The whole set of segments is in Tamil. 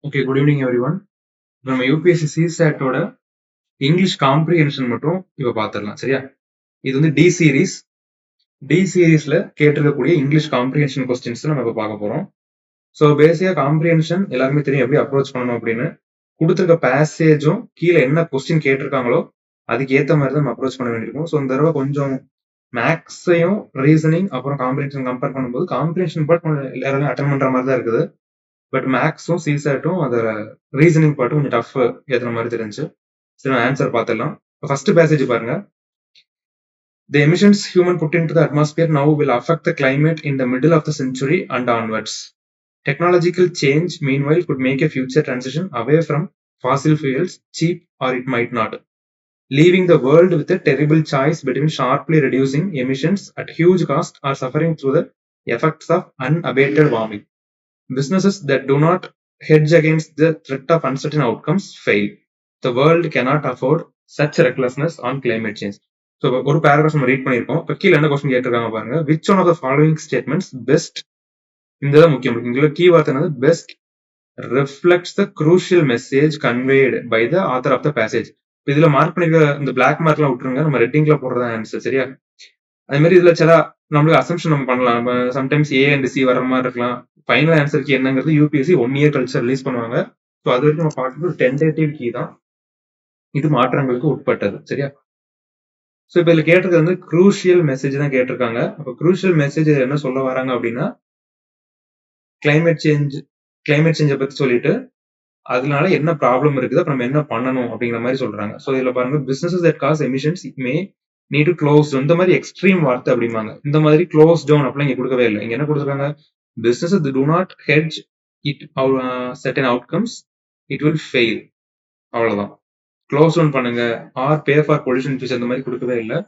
Okay, good evening everyone. நம்ம யூபிஎஸ்சி சிசாட்டோட இங்கிலீஷ் காம்ப்ரிஹென்ஷன் மட்டும் இப்ப பாத்துடலாம். சரியா? இது வந்து டி சீரீஸ்ல கேட்டிருக்கக்கூடிய இங்கிலீஷ் காம்ப்ரிஹென்ஷன் கொஸ்டின்ஸ் நம்ம இப்ப பார்க்க போறோம். ஸோ பேசிக்கா காம்ப்ரிஹென்ஷன் எல்லாருமே தெரியும் எப்படி அப்ரோச் பண்ணணும் அப்படின்னு. கொடுத்துருக்க பேசேஜும் கீழே என்ன கொஸ்டின் கேட்டிருக்காங்களோ அதுக்கு ஏத்த மாதிரி தான் நம்ம அப்ரோச் பண்ண வேண்டியிருக்கும். ஸோ இந்த தடவை கொஞ்சம் மேக்ஸையும் ரீசனிங் அப்புறம் காம்ப்ரிஹென்ஷன் கம்பேர் பண்ணும்போது காம்ப்ரிஹென்ஷன் பார்ட் எல்லாரும் அட்டன் பண்ற மாதிரி தான் இருக்குது. பட் மேக்ஸும் சிசாட்டும் அதோட ரீசனிங் பார்ட்டும் கொஞ்சம் டஃப் ஏத்துற மாதிரி தெரிஞ்சு. சரி, ஆன்சர் பார்த்துடலாம். ஃபர்ஸ்ட் பேசேஜ் பாருங்க. The emissions human put into the atmosphere now will affect the climate in the middle of the century and onwards. Technological change, meanwhile, could make a future transition away from fossil fuels cheap or it might not, leaving the world with a terrible choice between sharply reducing emissions at huge cost or suffering through the effects of unabated warming. Businesses that do not hedge against the threat of uncertain outcomes fail. The world cannot afford such recklessness on climate change. So ஒரு பேராகிராஃப் நம்ம ரீட் பண்ணியிருக்கோம். இப்போ கீழே என்ன கொஸ்டின் கேட்டிருக்காங்க பாருங்க. Which one of the following statements best, இந்த முக்கியம், இங்க கீ வார்த்தை என்னது, best reflects the crucial message conveyed by the author of the passage. இதுல மார்க் பண்ணிருக்க இந்த பிளாக் மார்க்லாம் விட்டுருங்க, நம்ம ரெட்டிங்ல போடுறதா ஆன்சர். சரியா? அதே மாதிரி இதுல சில நம்மளுக்கு அசம்ஷன் நம்ம பண்ணலாம். நம்ம சம்டைம்ஸ் ஏ அண்ட் சி வர மாதிரி இருக்கலாம். ஃபைனல் ஆன்சருக்கு என்னங்கிறது யூபிஎஸ்சி 1 இயர் கழிச்சு ரிலீஸ் பண்ணுவாங்க. ஸோ அது வரைக்கும் நம்ம பார்க்கறது டென்டேட்டிவ் கீ தான், இது மாற்றங்களுக்கு உட்பட்டது. சரியா? ஸோ இப்போ இதுல கேட்டது வந்து க்ரூஷியல் மெசேஜ் தான் கேட்டிருக்காங்க. அப்போ க்ரூஷியல் மெசேஜ் என்ன சொல்ல வராங்க அப்படின்னா, கிளைமேட் சேஞ்சை பத்தி சொல்லிட்டு அதனால என்ன ப்ராப்ளம் இருக்குது, அப்ப நம்ம என்ன பண்ணணும் அப்படிங்கிற மாதிரி சொல்றாங்க. ஸோ இதுல பாருங்க, businesses that cause emissions may need to close, இந்த மாதிரி எக்ஸ்ட்ரீம் வார்த்தை அப்படிம்பாங்க. இந்த மாதிரி க்ளோஸ் டவுன் அப்படிலாம் இங்க கொடுக்கவே இல்லை. இங்க என்ன கொடுத்துருக்காங்க, businesses do not hedge it certain outcomes it will fail, அவ்வளவுதான். க்ளோஸ் டவுன் பண்ணுங்க or pay for pollution fees அந்த மாதிரி கொடுக்கவே இல்லை.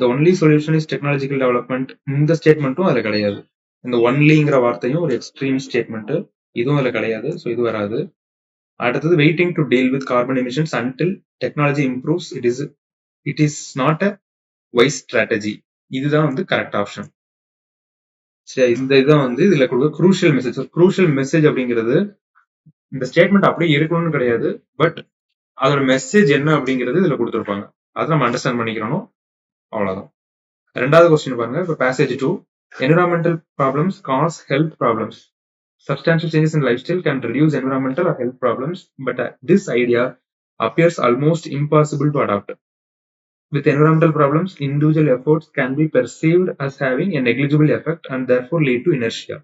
The only solution is technological development, இந்த ஸ்டேட்மெண்ட்டும் அதுல கிடையாது. இந்த ஒன்லிங்கிற வார்த்தையும் ஒரு எக்ஸ்ட்ரீம் ஸ்டேட்மெண்ட், இதுவும் அதுல கிடையாது. ஸோ இது வராது. அடுத்தது waiting to deal with carbon emissions until technology improves it is not a wise strategy, இதுதான் வந்து கரெக்ட் ஆப்ஷன். சரி, இந்த இதான் வந்து இதுல கொடுக்க க்ரூஷியல் மெசேஜ். க்ரூஷியல் மெசேஜ் அப்படிங்கிறது இந்த ஸ்டேட்மெண்ட் அப்படியே இருக்கணும்னு கிடையாது, பட் அதோட மெசேஜ் என்ன அப்படிங்கிறது இதுல கொடுத்துருப்பாங்க, அதை நம்ம அண்டர்ஸ்டாண்ட் பண்ணிக்கிறோம், அவ்வளவுதான். ரெண்டாவது கொஸ்டின் பாருங்க. இப்போ passage 2, environmental problems cause health problems. Substantial changes in lifestyle can reduce environmental or health problems, but this idea appears almost impossible to adopt. With environmental problems, individual efforts can be perceived as having a negligible effect and therefore lead to inertia.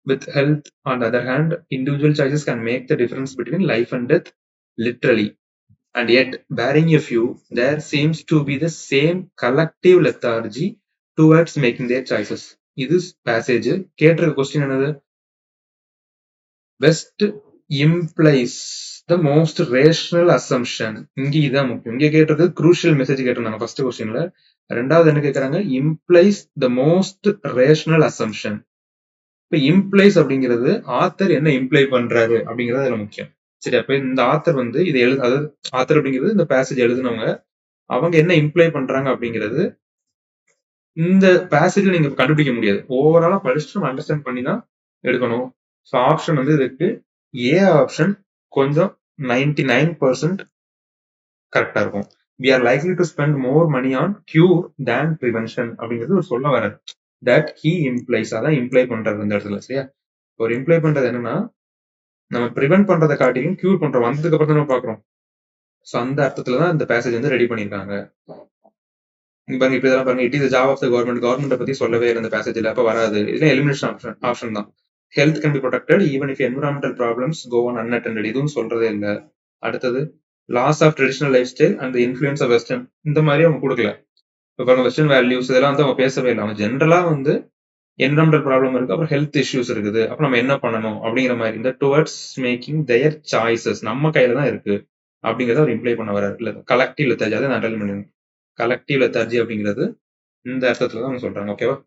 With health, on the other hand, individual choices can make the difference between life and death, literally. And yet, barring a few, there seems to be the same collective lethargy towards making their choices. This passage கேட்டிருக்க கொஸ்டின் என்னது, best implies the most rational assumption. இங்க இதான் முக்கியம். இங்க கேட்டது crucial மெசேஜ் கேட்டிருந்தாங்க ஃபர்ஸ்ட் கொஸ்டின்ல. ரெண்டாவது என்ன கேட்கறாங்க, implies the most rational assumption. இப்ப implies அப்படிங்கிறது ஆத்தர் என்ன இம்ப்ளை பண்றாரு அப்படிங்கிறது அதுல முக்கியம். சரி, அப்ப இந்த ஆத்தர் வந்து இது அதாவது ஆத்தர் அப்படிங்கிறது இந்த பேசேஜ் எழுதுனவங்க, அவங்க என்ன இம்ப்ளை பண்றாங்க அப்படிங்கிறது இந்த பேசேஜ்ல நீங்க கண்டுபிடிக்க முடியாது. ஓவராலா படிச்சுட்டு நம்ம அண்டர்ஸ்டாண்ட் பண்ணி தான் எடுக்கணும். ஸோ ஆப்ஷன் வந்து இதுக்கு ஏ ஆப்ஷன் கொஞ்சம் 99% கரெக்டா இருக்கும். We are likely to spend more money on cure than prevention அப்படிங்கிறது ஒரு சொல்ல வராது. That he implies, அதான் இம்ப்ளை பண்றது இந்த இடத்துல. சரியா? ஒரு இம்ப்ளை பண்றது என்னன்னா, நம்ம ப்ரிவென்ட் பண்றதை காட்டியும் கியூர் பண்றோம் வந்ததுக்கு அப்புறம் தான் நம்ம பாக்குறோம். ஸோ அந்த அர்த்தத்துலதான் இந்த பேசேஜ் வந்து ரெடி பண்ணிருக்காங்க. பாருங்க, இப்ப இதெல்லாம் பாருங்க, it is job of the government பத்தி சொல்லவே இல்லை இந்த பேசேஜ்ல, அப்ப வராது. இதுல எலிமினேஷன் ஆப்ஷன் தான். Health can be protected even if environmental problems go on unattended, இதுவும் சொல்றதே இல்லை. அடுத்தது loss of traditional life style and influence of western, இந்த மாதிரி அவங்க கொடுக்கல. இப்போ பாருங்க, வெஸ்டர்ன் வேல்யூஸ் இதெல்லாம் வந்து அவங்க பேசவே இல்லை. அவங்க ஜென்ரலா வந்து என்விரான்மெண்டல் ப்ராப்ளம் இருக்கு, அப்புறம் ஹெல்த் இஷ்யூஸ் இருக்குது, அப்புறம் நம்ம என்ன பண்ணணும் அப்படிங்கிற மாதிரி இந்த டுவர்ட்ஸ் மேக்கிங் தேர் சாய்ஸஸ் நம்ம கையில தான் இருக்கு அப்படிங்கறத அவர் இம்ப்ளை பண்ண வராரு. இல்ல கலெக்டிவ் லெத்தார்ஜி, அதை நான் அண்டர்லைன் பண்ணிருக்கேன். கலெக்டிவ் லெத்தார்ஜி அப்படிங்கிறது இந்த அர்த்தத்துல தான் அவங்க சொல்றாங்க. ஓகேவா?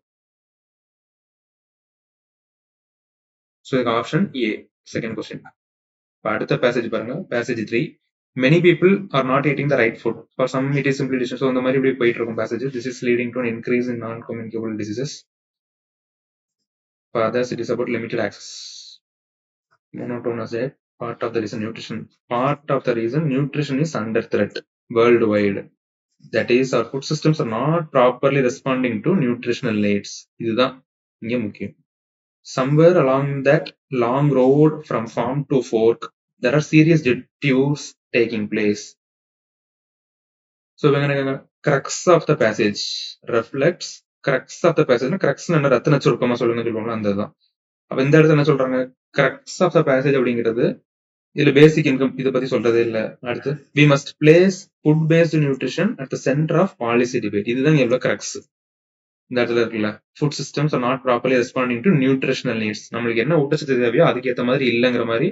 ஸோ இதுக்கு ஆப்ஷன் ஏ, செகண்ட் கொஸ்டின். அடுத்த பேசேஜ் பாருங்க, passage 3. Many people are not eating the right food. For some it is simply disease. So இந்த மாதிரி இப்படி போயிட்டு இருக்கும் passage. This is leading to an increase in non-communicable diseases. For others it is about limited access, monotonous diet, Part of the reason nutrition is under threat worldwide. That is, our food systems are not properly responding to nutritional needs. இதுதான் இங்க முக்கியம். Somewhere along that long road from farm to fork, there are serious detours taking place. So when crux of the passage reflects crux of the passage, crux என்ன ரத்தின சுருக்கமா சொல்லுவாங்க அந்த தான். அப்ப இந்த இடத்துல என்ன சொல்றாங்க, crux of the passage அப்படிங்கிறது இதுல பேசிக் இன்கம் இதை பத்தி சொல்றதே இல்ல. அடுத்து we must place food based nutrition at the center of policy debate. இதுதான் எவ்வளவு crux. இந்த இடத்துல இருக்குல்ல, food systems are not properly responding to nutritional needs. நம்மளுக்கு என்ன ஊட்டச்சத்து தேவையோ அதுக்கு ஏத்த மாதிரி இல்லைங்கிற மாதிரி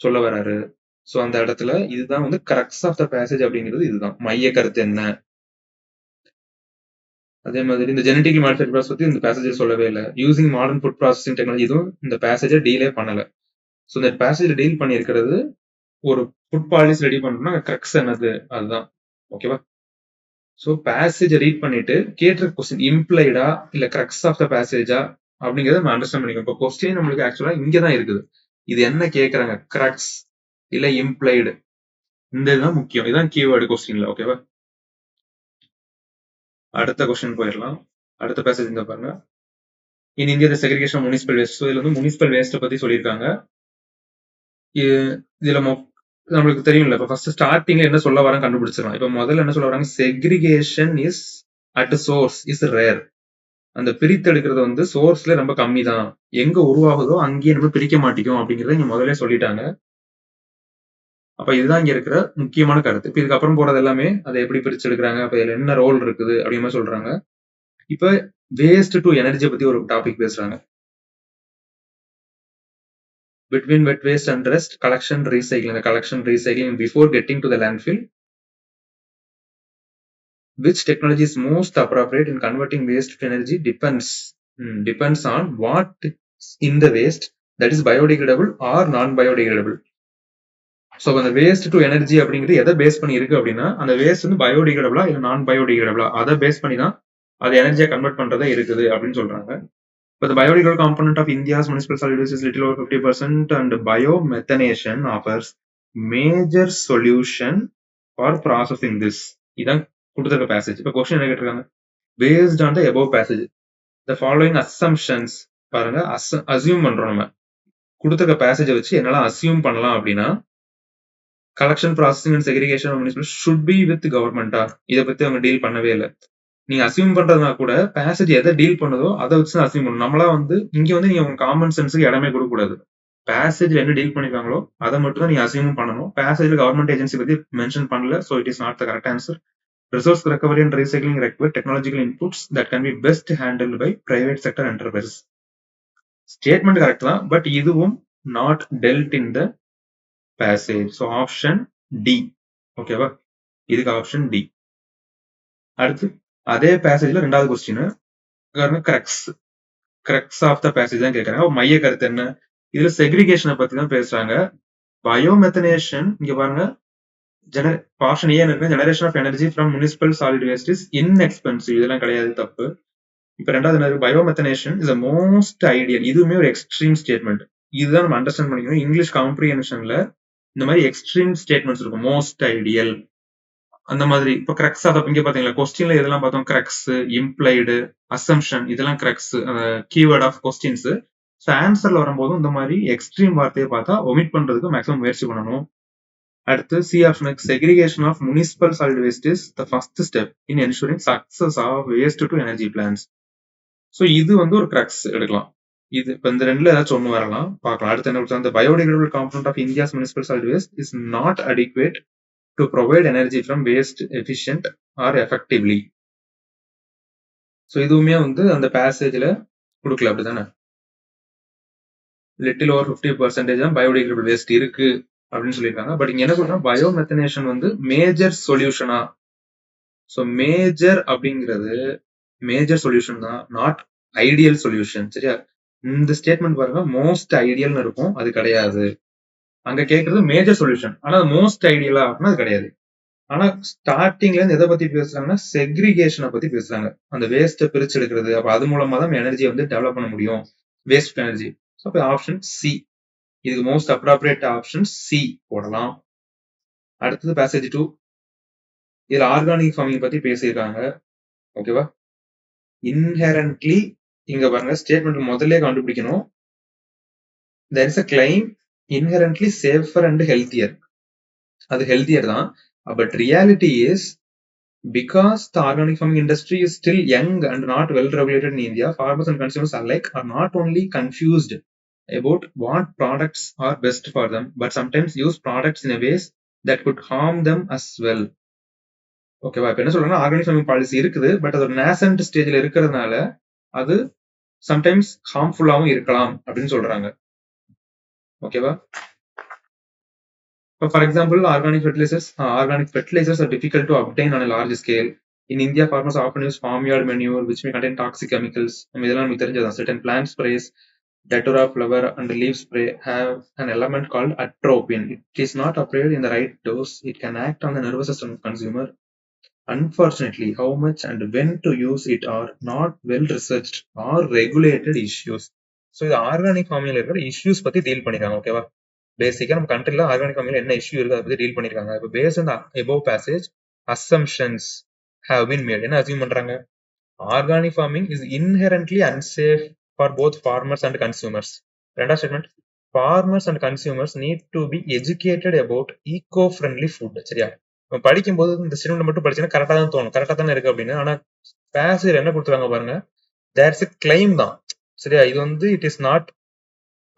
சொல்ல வராரு. சோ அந்த இடத்துல இதுதான் வந்து crux ஆஃப் த பேசேஜ் அப்படிங்கிறது. இதுதான் மைய கருத்து என்ன. அதே மாதிரி இந்த ஜெனடிக்கலி மாடிஃபைட் ப்ராசஸ் பத்தி இந்த பேசேஜ் சொல்லவே இல்லை. Using modern food processing technology, இதுவும் இந்த பேசேஜை டீலே பண்ணல. ஸோ இந்த பேசேஜ் டீல் பண்ணியிருக்கிறது ஒரு ஃபுட் பாலிசி ரெடி பண்ணணும்னா crux என்னது அதுதான். ஓகேவா? ஸோ பேசேஜை ரீட் பண்ணிட்டு கேட்டுற கொஸ்டின் இம்ப்ளைடா இல்ல crux ஆஃப் த பேசேஜா அப்படிங்கறத நம்ம அண்டர்ஸ்டாண்ட் பண்ணிக்கணும். இப்போ கொஸ்டின் நம்மளுக்கு ஆக்சுவலா இங்கதான் இருக்குது. இது என்ன கேக்குறாங்க, crux இல்ல இம்ப்ளைடு, இந்த இதுதான் முக்கியம். இதுதான் கீவேர்டு கொஸ்டின்ல. ஓகேவா? அடுத்த கொஸ்டின் போயிடலாம். அடுத்த பேசேஜ் இந்த பாருங்க. In India the segregation of municipal waste. So இதுல வந்து முனிசிபல் வேஸ்ட்டை பத்தி சொல்லியிருக்காங்க. இதுல நம்மளுக்கு தெரியும்ல, இப்ப ஃபர்ஸ்ட் ஸ்டார்டிங்ல என்ன சொல்ல வராங்க கண்டுபிடிச்சிடலாம். இப்ப முதல்ல என்ன சொல்ல வராங்க, segregation is at source is rare. அந்த பிரித்தெடுக்கிறது வந்து சோர்ஸ்ல ரொம்ப கம்மி தான். எங்க உருவாகுதோ அங்கேயே நம்ம பிரிக்க மாட்டோம் அப்படிங்கறத இங்க முதல்ல சொல்லிட்டாங்க. அப்ப இதுதான் இங்க இருக்கிற முக்கியமான கருத்து. இப்ப இதுக்கப்புறம் போறது எல்லாமே அதை எப்படி பிரிச்சு எடுக்கிறாங்க, அப்ப இதுல என்ன ரோல் இருக்குது அப்படிங்கிற மாதிரி சொல்றாங்க. இப்ப வேஸ்ட் டு எனர்ஜி பத்தி ஒரு டாபிக் பேசுறாங்க. Between wet waste and rest, collection recycling. Collection recycling before getting to the landfill. Which technology is most appropriate in converting waste to energy depends on what is in the waste, that is biodegradable or non-biodegradable. So அந்த வேஸ்ட் டு எனர்ஜி அப்படிங்கிறது எதை பேஸ் பண்ணி இருக்கு அப்படின்னா, அந்த வேஸ்ட் வந்து பயோடிகிரேடபிளா இல்ல நான் பயோடிகிரேடபிளா அதை பேஸ் பண்ணி தான் அதை எனர்ஜியா கன்வெர்ட் பண்றதா இருக்குது அப்படின்னு சொல்றாங்க. But the biodegradable component of India's municipal solid waste is little over 50%, and biomethanation offers major solution for processing this. இதான் கொடுத்துருக்க பேசேஜ். இப்ப கொஸ்டின் என்ன கேட்டிருக்காங்க, based on the above passage the following assumptions. பாருங்க, அசியூம் பண்றோம். நம்ம கொடுத்துருக்க பேசேஜை வச்சு என்னெல்லாம் அசியூம் பண்ணலாம் அப்படின்னா, collection processing and segregation of municipal should be with கவர்மெண்டா, இதை பத்தி அவங்க டீல் பண்ணவே இல்லை. நீங்க அசியூம் பண்றதுனா கூட பேசேஜ் எதை டீல் பண்ணுதோ அதை வச்சு அசியூம் பண்ணணும். நம்மளா வந்து இங்க வந்து நீங்க உங்க காமன் சென்ஸுக்கு இடமே கொடுக்க கூடாது. பேசேஜ்ல என்ன டீல் பண்ணிருக்காங்களோ அதை மட்டும் தான் நீங்க அசியூம் பண்ணணும். பேசேஜ்ல கவர்மெண்ட் ஏஜென்சி பத்தி மென்ஷன் பண்ணல, so it is not the correct answer. Resource recovery and recycling require technological inputs that can be best handled by private sector enterprises. Statement correct தான், பட் இதுவும் not dealt in the passage. So option D. ஓகேவா? இதுக்கு ஆப்ஷன் டி. அடுத்து அதே பேசேஜ்ல ரெண்டாவது question crux of the passage தான் கேட்கறாங்க. மைய கருத்து என்ன, இதுல செக்ரிகேஷனை பத்தி தான் பேசுறாங்க. பயோமெத்தனேஷன் இங்க பாருங்க, ஆப்ஷன் ஏ இருக்கு, generation of energy from municipal solid waste is inexpensive. இதெல்லாம் கிடையாது, தப்பு. இப்ப ரெண்டாவது என்ன, பயோமெத்தனேஷன் இஸ் மோஸ்ட் ஐடியல். இதுவுமே ஒரு எக்ஸ்ட்ரீம் ஸ்டேட்மெண்ட். இதுதான் நம்ம அண்டர்ஸ்டாண்ட் பண்ணிக்கணும். இங்கிலீஷ் காம்ப்ரிஹென்ஷன்ல இந்த மாதிரி எக்ஸ்ட்ரீம் ஸ்டேட்மெண்ட்ஸ் இருக்கும், மோஸ்ட் ஐடியல் அந்த மாதிரி. இப்ப கிரக்ஸ் அதை இங்க பாத்தீங்களா, கொஸ்டின்ல இதெல்லாம் பார்த்தோம், கிரக்ஸ், இம்ப்ளைடு, அசம்ஷன், இதெல்லாம் கிரக்ஸ் கீவேர்ட் ஆஃப் கொஸ்டின்ஸ். ஆன்சர்ல வரும்போது இந்த மாதிரி எக்ஸ்ட்ரீம் வார்த்தையை பார்த்தா ஒமிட் பண்றதுக்கு மேக்ஸிமம் முயற்சி பண்ணணும். அடுத்து C option, segregation of municipal solid waste is the first step in ensuring success of waste to energy plans. So இது வந்து ஒரு கிரக்ஸ் எடுக்கலாம். இது இப்ப இந்த ரெண்டுல ஏதாச்சும் ஒண்ணு வரலாம், பார்க்கலாம். அடுத்து என்ன, the biodegradable component of India's municipal solid waste is not adequate to provide energy from waste efficient or effectively. So இதுவுமே வந்து அந்த பேசேஜ்ல கொடுக்கல, அப்படிதானே. லிட்டில் ஓவர் 50% தான் பயோடிகிரேடபிள் வேஸ்ட் இருக்கு அப்படின்னு சொல்லியிருக்காங்க. பட் இங்க என்ன சொல்றோம், பயோமெத்தனேஷன் வந்து மேஜர் சொல்யூஷனா. ஸோ மேஜர் அப்படிங்கிறது மேஜர் சொல்யூஷன் தான், நாட் ஐடியல் சொல்யூஷன். சரியா? இந்த ஸ்டேட்மெண்ட் பாருங்க, மோஸ்ட் ஐடியல்னு இருக்கும், அது கிடையாது. அங்க கேட்கறது மேஜர் சொல்யூஷன், ஆனா மோஸ்ட் ஐடியலா அப்படின்னா அது கிடையாது. ஆனா ஸ்டார்டிங்ல இருந்து எதை பத்தி பேசுறாங்கன்னா, செக்ரிகேஷனை பத்தி பேசுறாங்க. அந்த வேஸ்ட்டை பிரிச்சு எடுக்கிறது, அப்ப அது மூலமா தான் எனர்ஜியை வந்து டெவலப் பண்ண முடியும், வேஸ்ட் எனர்ஜி. அப்ப ஆப்ஷன் சி. இதுக்கு மோஸ்ட் அப்ராப்ரியேட் ஆப்ஷன் சி போடலாம். அடுத்தது பேசேஜ் 2. இதுல ஆர்கானிக் ஃபார்மிங் பத்தி பேசியிருக்காங்க. ஓகேவா? இன்ஹெரன்ட்லி இங்க பாருங்க ஸ்டேட்மெண்ட் முதல்ல கண்டுபிடிக்கணும். there is a claim inherently safer and healthier. அது healthier தான். But reality is because the organic farming industry is still young and not well regulated in India, farmers and consumers alike are not only confused about what products are best for them, but sometimes use products in a ways that could harm them as well. ஓகேவா? இப்ப என்ன சொல்றேன்னா ஆர்கானிக் ஃபார்மிங் பாலிசி இருக்குது, பட் அது ஒரு நேசன்ட் ஸ்டேஜ்ல இருக்கிறதுனால அது சம்டைம்ஸ் ஹார்ம்ஃபுல்லாவும் இருக்கலாம் அப்படின்னு சொல்றாங்க. ஓகேவா? For example, organic fertilizers are difficult to obtain on a large scale. In India, farmers often use farmyard manure, which may contain toxic chemicals. Certain plant sprays, datura flower and leaf spray have an element called atropine. It is not applied in the right dose. It can act on the nervous system of consumer. Unfortunately, how much and when to use it are not well researched or regulated issues. So, the organic farming issues பத்தி டீல் பண்ணிருக்காங்க. ஓகேவா? பேசிக்கா நம்ம கண்ட்ரில ஆர்கானிக் ஃபார்மிங்ல என்ன இஷ்யூ இருக்கு அதை பத்தி டீல் பண்ணிருக்காங்க. இப்போ based on above passage assumptions have been made. என்ன அசியூம் பண்றாங்க? Organic farming is inherently unsafe for both farmers and consumers. ரெண்டாவது statement, farmers and consumers need to be educated about eco friendly food. சரியா? படிக்கும் போது இந்த ஸ்டேட்மெண்ட் மட்டும் படிச்சீங்கன்னா கரெக்டா தான் தோணும், கரெக்டா தானே இருக்கு அப்படின்னு. ஆனா பேசேஜ் என்ன கொடுத்துருக்காங்க பாருங்க, தேர்ஸ் எ கிளைம் தான். சரியா? இது வந்து it is not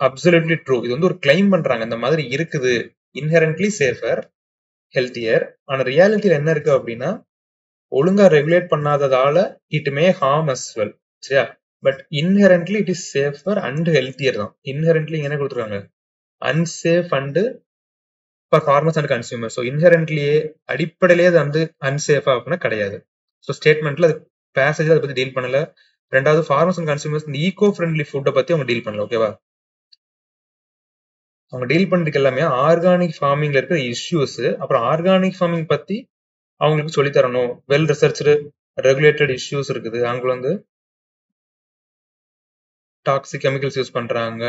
absolutely true. இது வந்து ஒரு கிளைம் பண்றாங்க, இந்த மாதிரி இருக்குது, இன்ஹெரன்ட்லி சேஃபர், ஹெல்த்தியர். ஆனா ரியாலிட்டியில என்ன இருக்கு அப்படின்னா ஒழுங்கா ரெகுலேட் பண்ணாததால it may harm as well. சரியா? But inherently it is safer and healthier தான். இன்ஹெரன்ட்லி என்ன கொடுத்துருக்காங்க, unsafe and for farmers and consumer. So இன்ஹெரன்ட்லியே அடிப்படையிலேயே அது வந்து அன்சேஃபா அப்படின்னா கிடையாது. ஸோ ஸ்டேட்மெண்ட்ல அது பேசேஜ் அதை பத்தி டீல் பண்ணல. ரெண்டாவது, ஃபார்மர்ஸ் அண்ட் கன்சியூமர்ஸ் இந்த ஈகோ ஃப்ரெண்ட்லி ஃபுட்டை பத்தி அவங்க டீல் பண்ணல. ஓகேவா? அவங்க டீல் பண்றதுக்கு எல்லாமே ஆர்கானிக் ஃபார்மிங்ல இருக்கிற இஷ்யூஸ், அப்புறம் ஆர்கானிக் ஃபார்மிங் பத்தி அவங்களுக்கு சொல்லி தரணும். வெல் ரிசர்ச்டு ரெகுலேட்டட் இஷ்யூஸ் இருக்குது, அவங்க வந்து டாக்ஸிக் கெமிக்கல்ஸ் யூஸ் பண்றாங்க,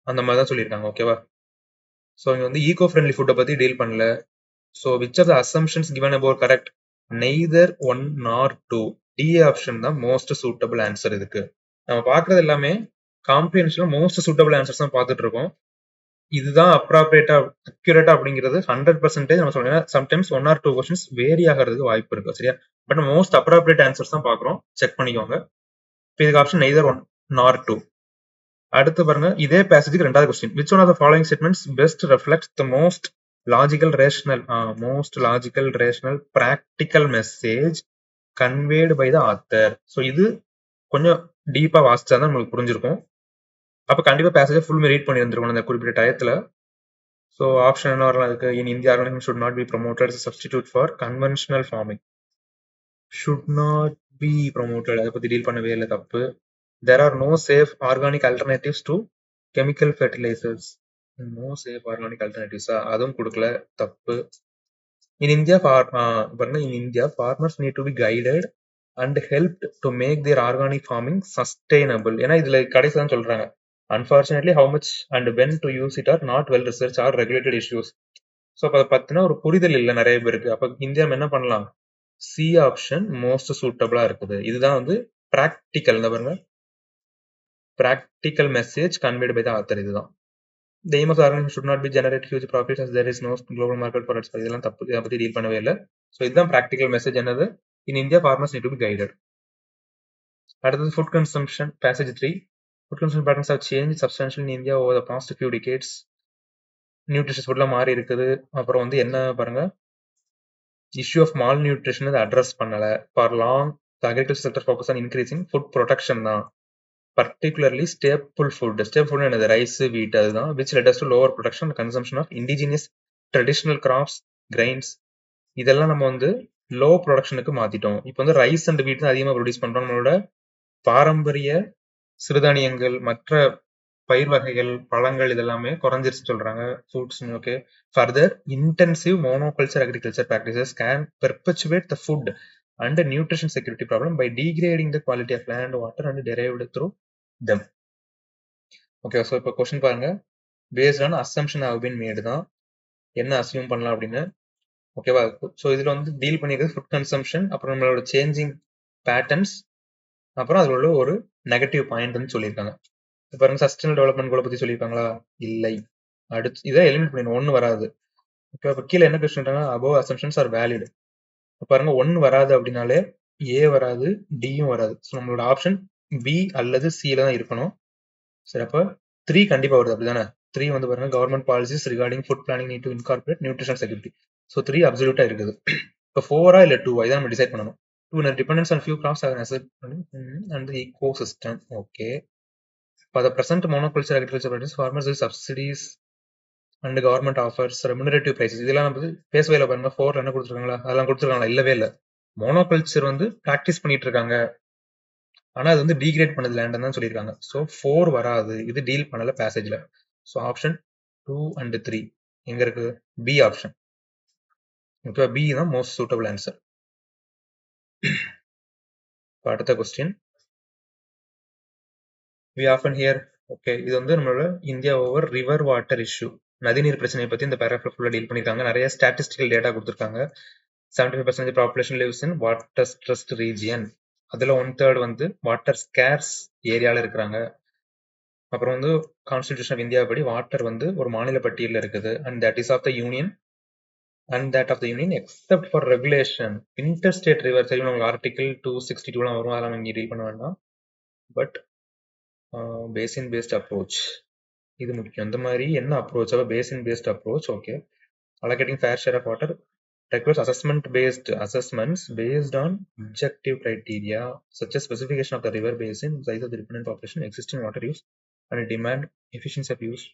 அந்த மாதிரி தான் சொல்லியிருக்காங்க. ஓகேவா? ஸோ இங்க வந்து ஈகோ ஃப்ரெண்ட்லி ஃபுட்டை பத்தி டீல் பண்ணல. So which of the assumptions given about correct? Neither 1 nor 2. D option தான் மோஸ்ட் சூட்டபிள் ஆன்சர். இதுக்கு நம்ம பாக்குறது எல்லாமே காம்ப்ரிஹென்ஷன்ல மோஸ்ட் சூட்டபிள் ஆன்சர்ஸ் தான் பார்த்துட்டு இருக்கோம். இதுதான் அப்ராப்ரியேட்டா அக்யூரேட்டா அப்படிங்கிறது 100% நம்ம சொல்லலாம். சம்டைம்ஸ் 1 or 2 क्वेश्चंस வேரி ஆகிறதுக்கு வாய்ப்பு இருக்கு. சரியா? பட் மோஸ்ட் அப்ராப்ரியேட் ஆன்சர்ஸ் தான் பாக்குறோம், செக் பண்ணிக்கோங்க. இப்போ இதுக்கு ஆப்ஷன் நெய்தர் 1 nor 2. அடுத்து பாருங்க, இதே பேசேஜுக்கு ரெண்டாவது question. which one of the following statements best reflects the most logical rational practical message conveyed by the author? So இது கொஞ்சம் டீப்பா வாசிச்சா தான் உங்களுக்கு புரிஞ்சிருக்கும். அப்ப கண்டிப்பா பேசேஜ் ஃபுல் ரீட் பண்ணி இருந்திருக்கணும் அந்த குறிப்பிட்ட டயத்துல. ஸோ ஆப்ஷன் என்ன வரலாம் இருக்கு? In India organic should not be promoted as a substitute for conventional farming. Should not be promoted, அதை பத்தி டீல் பண்ணவே இல்லை, தப்பு. there are no safe organic alternatives to chemical fertilizers. no safe organic alternatives, அதுவும் கொடுக்கல, தப்பு. in India farmers need to be guided and helped to make their organic farming sustainable. ஏன்னா இதுல கடைசி தான் சொல்றாங்க, unfortunately how much and when to use it are not well researched or regulated issues. So அப்ப அதை பத்தினா ஒரு புரிதல் இல்லை நிறைய பேருக்கு. அப்ப இந்தியா என்ன பண்ணலாம்? சி ஆப்ஷன் மோஸ்ட் சூட்டபிளா இருக்குது. இதுதான் வந்து பிராக்டிக்கல், பாருங்க, practical message conveyed by the author. இதுதான் the aim of the organization should not be generate huge profits as there is no global market for its. இதெல்லாம் தப்பு, இதை பத்தி டீல் பண்ணவே இல்லை. ஸோ இதுதான் practical message. என்னது? in India farmers need to be guided. அடுத்தது food consumption, passage 3. food consumption patterns have changed substantially in India over the past few decades. Nutritious ஃபுட்லாம் மாறி இருக்குது. அப்புறம் வந்து என்ன பாருங்க, இஷ்யூ ஆஃப் மால் நியூட்ரிஷன் அதை அட்ரஸ் பண்ணல. For long the agriculture sector focus on increasing food production தான், particularly staple food. Staple food என்னது? ரைஸ், வீட், அதுதான். which led us to lower production and consumption of indigenous traditional crops, grains. இதெல்லாம் நம்ம வந்து லோ ப்ரொடக்ஷனுக்கு மாத்திட்டோம். இப்போ வந்து ரைஸ் அண்ட் வீட் தான் அதிகமாக ப்ரொடியூஸ் பண்றோம். நம்மளோட பாரம்பரிய சிறுதானியங்கள், மற்ற பயிர் வகைகள், பழங்கள் இதெல்லாமே குறைஞ்சிருச்சு சொல்றாங்க. Fruits. Okay. Further intensive monoculture agriculture practices can perpetuate the food and nutrition security problem by degrading the quality of land, water and derived through them. Okay, so இப்போ கொஸ்டின் பாருங்க. Based on assumption have been made தான், என்ன அசியூம் பண்ணலாம் அப்படின்னு. ஓகேவா? ஸோ இதில் வந்து டீல் பண்ணிக்கிறது ஃபுட் கன்சம்ஷன், அப்புறம் நம்மளோட சேஞ்சிங் பேட்டர்ன்ஸ், அப்புறம் அதில் உள்ள ஒரு நெகட்டிவ் பாயிண்ட்னு சொல்லியிருக்காங்க. இப்போ பாருங்க, சஸ்டைனபிள் டெவலப்மெண்ட் கோலை பற்றி சொல்லியிருக்காங்களா? இல்லை. அடுத்து இதை எலிமினேட் பண்ணிடணும், ஒன்று வராது. ஓகே, இப்போ கீழே என்ன question above assumptions R valid. பாருங்க, ஒன்று வராது அப்படின்னாலே ஏ வராது, டியும் வராது. ஸோ நம்மளோட ஆப்ஷன் பி அல்லது சில தான் இருக்கணும். சரி, அப்போ 3 கண்டிப்பா வருது, அப்படிதானே? 3 வந்து பாருங்க, government policies regarding food planning need to incorporate nutrition security. So 3 அப்சல்யூட்டா இருக்குது. இப்போ 4 இல்ல 2 இதான் நம்ம டிசைட் பண்ணணும். 2 dependence on few crops and ecosystem. Okay, இப்போ the present monoculture agriculture practice farmers will subsidies and government offers remunerative prices. இதெல்லாம் நம்ம பேசவே இல்லை பாருங்க. 4 என்ன கொடுத்துருக்காங்களா? அதெல்லாம் கொடுத்துருக்காங்களா? இல்லவே இல்லை. மோனோகல்ச்சர் வந்து பிராக்டிஸ் பண்ணிட்டு இருக்காங்க, ஆனா அது வந்து டீக்ரேட் பண்ணது லேண்ட் தான் சொல்லியிருக்காங்க. ஸோ 4 வராது, இது டீல் பண்ணல பேசேஜ்ல. ஸோ ஆப்ஷன் 2 and 3 எங்க இருக்கு? B option. ஓகே, பி தான் மோஸ்ட் சூட்டபிள் ஆன்சர். அடுத்த question, we often hear. Okay, இது வந்து நம்மளோட India over river water issue, நதிநீர் பிரச்சனையை பத்தி இந்த பேராகிராஃப் ஃபுல்லா டீல் பண்ணிருக்காங்க. நிறைய ஸ்டாட்டிஸ்டிக்கல் டேட்டா கொடுத்துருக்காங்க. 75% population lives in water stressed region. அதுல 1/3 வந்து வாட்டர் ஸ்கேர்ஸ் ஏரியால இருக்கிறாங்க. அப்புறம் வந்து கான்ஸ்டிடியூஷன் ஆஃப் இந்தியா படி வாட்டர் வந்து ஒரு மாநில பட்டியலில் இருக்குது, and that is of the union and that of the union except for regulation interstate river. சரி, உங்களுக்கு ஆர்டிகல் 262 வரும், அதெல்லாம் இங்கே ரீட் பண்ண வேண்டாம். பட் பேசின் பேஸ்ட் அப்ரோச் இது முக்கியம். இந்த மாதிரி என்ன approach? Basin paste approach. Okay, allocating fair share of water requires assessments based on objective criteria such as specification of the river basin, size of the dependent population, existing water use and demand, efficiency of use.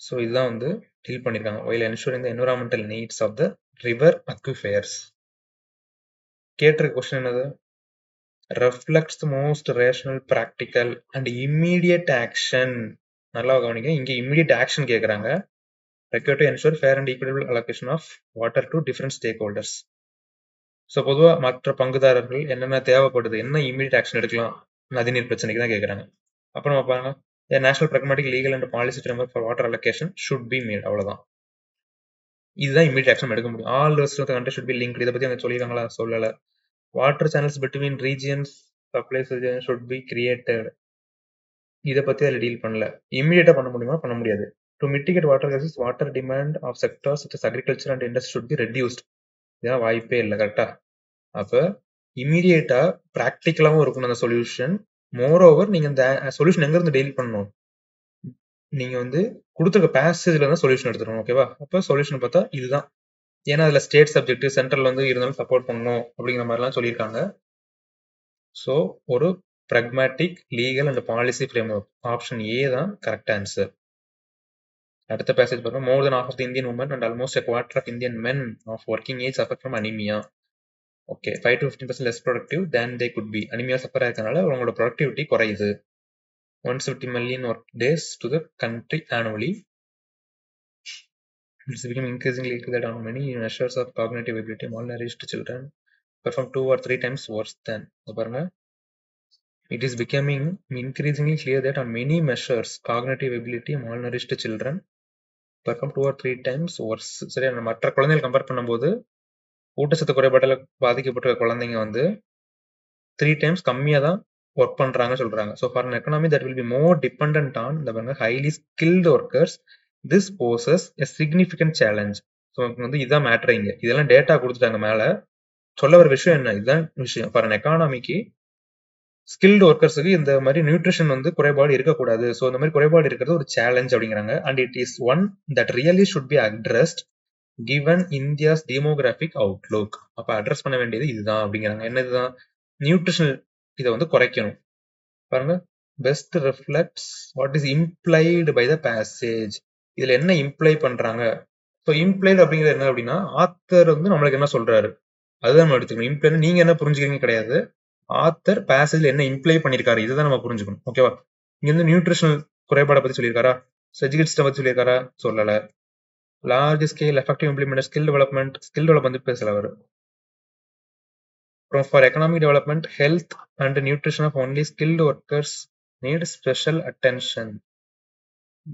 So இதுதான் வந்து டீல் பண்ணியிருக்காங்க while ensuring the environmental needs of the river aquifers. கேட்டிருக்க கொஸ்டின் என்னது? reflects the most rational, practical and immediate action. நல்லா கவனிங்க, இங்க immediate action கேட்குறாங்க. required to ensure fair and equitable allocation of water to different stakeholders. So பொதுவாக மற்ற பங்குதாரர்கள் என்னென்ன தேவைப்படுது, என்ன இமீடியட் ஆக்ஷன் எடுக்கலாம் நதிநீர் பிரச்சனைக்கு தான் கேட்குறாங்க. அப்புறம் பாருங்க, national pragmatic legal and policy framework for water allocation should be made. அவ்வளோதான், இதுதான் இமீடியட் ஆக்ஷன் எடுக்க முடியும். All rest of the country should be linked. இதை பற்றி அவங்க சொல்லியிருக்காங்களா? சொல்லலை. Water channels between regions supplies should be created. இதை பற்றி அதில் டீல் பண்ணல. இமீடியட்டாக பண்ண முடியுமா? பண்ண முடியாது. To mitigate water crisis, water demand of sectors such as agriculture and industry should be reduced. இதெல்லாம் வாய்ப்பே இல்லை. கரெக்டா? அப்ப இமீடியட்டா பிராக்டிக்கலாவும் இருக்கணும் அந்த சொல்யூஷன். மோர் ஓவர், நீங்க இந்த சொல்யூஷன் எங்க இருந்து டீல் பண்ணணும்? நீங்க வந்து கொடுத்துருக்க பேசேஜ்ல தான் சொல்யூஷன் எடுத்துக்கணும். ஓகேவா? அப்ப சொல்யூஷன் பார்த்தா இதுதான். ஏன்னா அதுல ஸ்டேட் சப்ஜெக்ட் சென்ட்ரல் வந்து இருந்தாலும் சப்போர்ட் பண்ணணும் அப்படிங்கிற மாதிரிலாம் சொல்லியிருக்காங்க. ஸோ ஒரு pragmatic legal and policy framework, option A தான் கரெக்ட் ஆன்சர். அடுத்த பேசேஜ் பார்த்தா, more than half of the Indian women and almost a quarter of Indian men of working age suffer from anemia. Okay, 5 to 15% less productive than they could be. Anaemia suffer ஆகிறதுனால உங்களோட ப்ரொடக்டிவிட்டி குறையுது. 150 million work days to the country annually. It's becoming increasingly clear that on many measures of cognitive ability, malnourished children perform 2 or 3 times worse than. பாருங்க, it is becoming increasingly clear that on many measures cognitive ability, malnourished children perform 2 or 3 times worse. சரியா? மற்ற குழந்தைகள் கம்பேர் பண்ணும்போது ஊட்டச்சத்து குறைபாட்டால பாதிக்கப்பட்ட குழந்தைங்க வந்து 3 times கம்மியா தான் ஒர்க் பண்றாங்க சொல்றாங்க. So for an economy that will be more dependent on the highly skilled workers, this poses a significant challenge. So வந்து இதான் மேட்ரு. இங்க இதெல்லாம் டேட்டா கொடுத்துட்டாங்க மேல. சொல்ல வர விஷயம் என்ன? இதுதான் விஷயம். ஃபார் an எக்கானமிக்கு ஸ்கில்டு ஒர்க்கர்ஸுக்கு இந்த மாதிரி நியூட்ரிஷன் வந்து குறைபாடு இருக்கக்கூடாது. ஸோ இந்த மாதிரி குறைபாடு இருக்கிறது ஒரு சேலஞ்ச் அப்படிங்கிறாங்க. And it is one that really should be addressed given India's demographic Outlook. அப்ப அட்ரஸ் பண்ண வேண்டியது இதுதான் அப்படிங்கிறாங்க. என்ன இதுதான்? நியூட்ரிஷனல் இதை வந்து குறைக்கணும். பாருங்க, best reflects what is implied by the passage. இதுல என்ன இம்ப்ளை பண்றாங்க? ஸோ இம்ப்ளைடு அப்படிங்கிறது என்ன அப்படின்னா, ஆத்தர் வந்து நம்மளுக்கு என்ன சொல்றாரு அதுதான் நம்ம எடுத்துக்கணும். இம்ப்ளைடு நீங்க என்ன புரிஞ்சுக்கிறீங்க கிடையாது, ஆத்தர் பேசேஜ்ல என்ன இம்ப்ளை பண்ணிருக்காரு இதுதான் நம்ம புரிஞ்சுக்கணும். ஓகேவா? இங்க வந்து நியூட்ரிஷனல் குறைபாடை பத்தி சொல்லியிருக்காரா? எஜுகேட் சிஸ்டம் பத்தி சொல்லியிருக்காரா? சொல்லல. Large scale effective implement skill development பேசல அவரு. For economic development, health and nutrition of only skilled workers need special attention.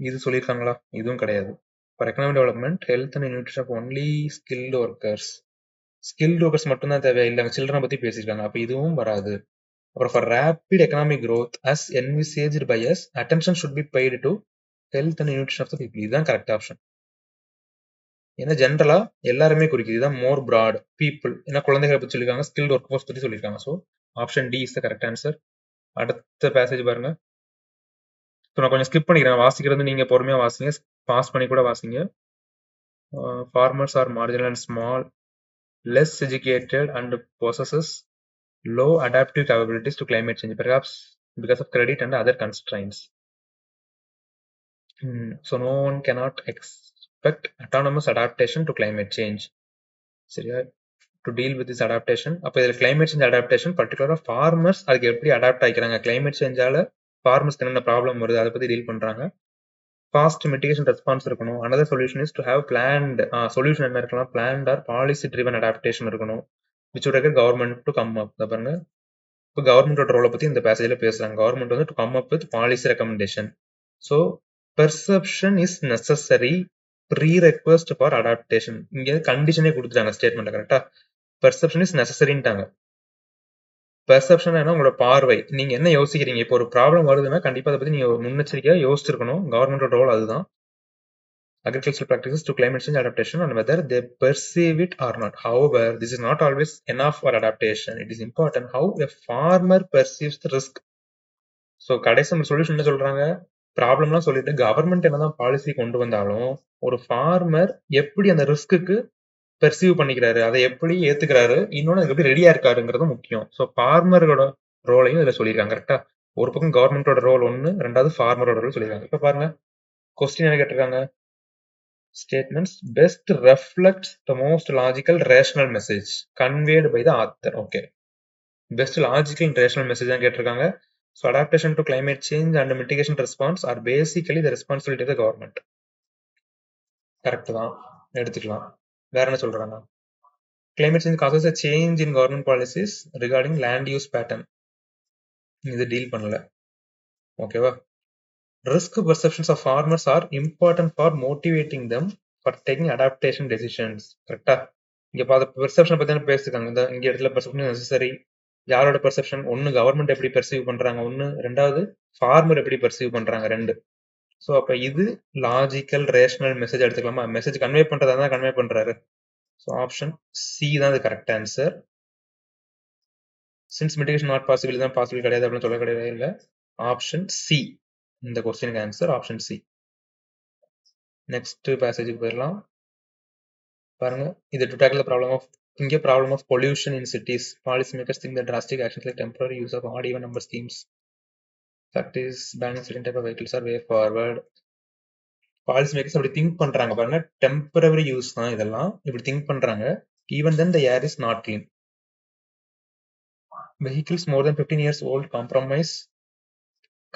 இது சொல்லியிருக்காங்களா? இதுவும் கிடையாது. For economic development health and nutrition of only skilled workers. Skilled workers மட்டும்தான் தேவை, இல்லைங்க சில்ட்ரனை பத்தி பேசியிருக்காங்க, அப்ப இதுவும் வராது. அப்புறம் for rapid economic growth as envisaged by us attention should be paid to health and nutrition of the people. இதுதான் கரெக்ட் ஆப்ஷன். ஏன்னா ஜென்ரலா எல்லாருமே குறிக்குது, இதுதான் மோர் பிராட் பீப்புள். ஏன்னா குழந்தைகளை பத்தி சொல்லியிருக்காங்க, ஸ்கில்டு ஒர்க் ஃபோர்ஸ் பத்தி சொல்லியிருக்காங்க. So option D is the correct answer. அடுத்த பேசேஜ் பாருங்க. ஸோ நான் கொஞ்சம் ஸ்கிப் பண்ணிக்கிறேன், வாசிக்கிறது நீங்க பொறுமையா வாசிங்க, பாஸ் பண்ணி கூட வாசிங்க. Farmers are marginal and small, less educated and possesses low adaptive capabilities to climate change, perhaps because of credit and other constraints. So no one cannot expect autonomous adaptation to climate change. சரியா? To deal with this adaptation, அப்போ இதில் climate change adaptation பர்டிகுலராக farmers அதுக்கு எப்படி அடாப்ட் ஆகிக்கிறாங்க, climate changeால farmersக்கு என்னென்ன ப்ராப்ளம் வருது அதை பற்றி டீல் பண்ணுறாங்க. ஃபாஸ்ட் மிட்டிகேஷன் ரெஸ்பான்ஸ் இருக்கணும். Another solution is to have planned. Solution என்ன இருக்கலாம், planned or policy driven adaptation இருக்கணும். Which would require government to come up. பாருங்க, இப்போ கவர்மெண்டோட ரோலை பத்தி இந்த பேசேஜ்ல பேசுறாங்க. கவர்மெண்ட் வந்து to come up with policy recommendation. So perception is necessary prerequisite for adaptation. இங்க கண்டிஷனே கொடுத்துட்டாங்க ஸ்டேட்மெண்ட், கரெக்டா? Perception is நெசசரின்ட்டாங்க. பெர்செப்ஷன் என்ன, உங்களோட பார்வை, நீங்க என்ன யோசிக்கிறீங்க. இப்போ ஒரு ப்ராப்ளம் வருதுன்னா கண்டிப்பா அதை பத்தி நீங்க முன்னெச்சரிக்கையா யோசிச்சிருக்கணும். கவர்மெண்டோட ரோல் அதுதான். Agricultural practices to climate change adaptation and whether they perceive it or not. However, this is not always enough for adaptation. It is important how a farmer perceives the risk. So கடைசி நம்ம சொல்யூஷன் என்ன சொல்றாங்க, ப்ராப்ளம்லாம் சொல்லிட்டு கவர்மெண்ட் என்னதான் பாலிசி கொண்டு வந்தாலும் ஒரு ஃபார்மர் எப்படி அந்த ரிஸ்க்கு பெர்சீவ் பண்ணிக்கிறாரு, அதை எப்படி ஏத்துக்கிறாரு, இன்னொன்னு அதுக்கு எப்படி ரெடியா இருக்காருங்கிறது முக்கியம். ஸோ ஃபார்மரோட ரோலையும் இதுல சொல்லியிருக்காங்க, கரெக்டா? ஒரு பக்கம் கவர்மெண்டோட ரோல் ஒன்னு, ரெண்டாவது ஃபார்மரோட ரோல் சொல்லியிருக்காங்க. இப்ப பாருங்க கொஸ்டின் என்ன கேட்டிருக்காங்க, statements best reflects the most logical rational message conveyed by the author. Okay, best logical and rational message தான் கேட்டிருக்காங்க. So adaptation to climate change and mitigation response are basically the responsibility of the government. Correct தான், எடுத்துக்கலாம். வேற என்ன சொல்றாங்க, climate change causes a change in government policies regarding land use pattern. இது டீல் பண்ணல, ஓகேவா? Risk perceptions of farmers are important for motivating them for taking adaptation decisions. கரெக்டா? இங்க பெர்செப்ஷன் பத்தி பேசிருக்காங்க. இந்த இங்க இடத்துல பெர்செப்ஷன் நெசசரி. யாரோட பெர்செப்ஷன், ஒன்னு கவர்மெண்ட் எப்படி பெர்சீவ் பண்றாங்க, ஒன்னு ரெண்டாவது ஃபார்மர் எப்படி பெர்சீவ் பண்றாங்க, ரெண்டு. ஸோ அப்ப இது லாஜிக்கல் ரேஷனல் மெசேஜ் எடுத்துக்கலாமா? மெசேஜ் கன்வே பண்றதா தான் கன்வே பண்றாரு. ஸோ ஆப்ஷன் சி தான் அது correct answer. Since mitigation not possible, தான் பாசிபிள் கிடையாது அப்படின்னு சொல்ல கிடையவே இல்லை. ஆப்ஷன் சி இந்த கொஸ்டினுக்கு ஆன்சர், ஆப்ஷன் சி. நெக்ஸ்ட் பேசேஜுக்கு போயிடலாம். பாருங்க, இது to tackle the problem of, இங்கே problem of pollution in cities. Policy makers think that drastic actions like temporary use of odd even number schemes, fact is banning certain type of vehicles are way forward. Policy makers அப்படி திங்க் பண்றாங்க பாருங்க, டெம்பரரி யூஸ் தான் இதெல்லாம், இப்படி திங்க் பண்றாங்க. Even then the air is not clean. Vehicles more than 15 years old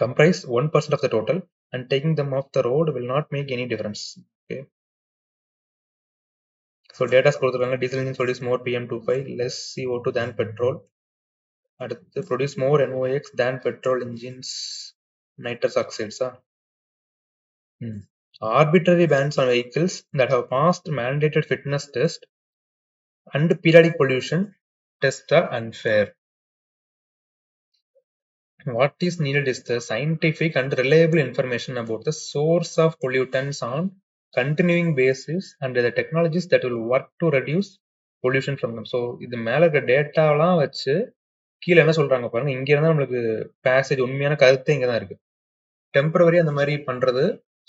comprise 1% of the total and taking them off the road will not make any difference. Okay. So data கொடுத்துருக்காங்க, diesel engines produce more PM2.5, less CO2 than petrol. அடுத்து produce more NOx than petrol engines, nitrous oxides. Arbitrary bans on vehicles that have passed mandated fitness test and periodic pollution tests are unfair. What is needed is the scientific and reliable information about the source of pollutants on continuing basis and the technologies that will work to reduce pollution from them. So இது மேல இருக்க டேட்டாலாம் வச்சு கீழே என்ன சொல்றாங்க பாருங்க, இங்க இருந்தா நம்மளுக்கு பேசேஜ் உண்மையான கருத்து இங்க தான் இருக்கு. டெம்பரவரி அந்த மாதிரி பண்றது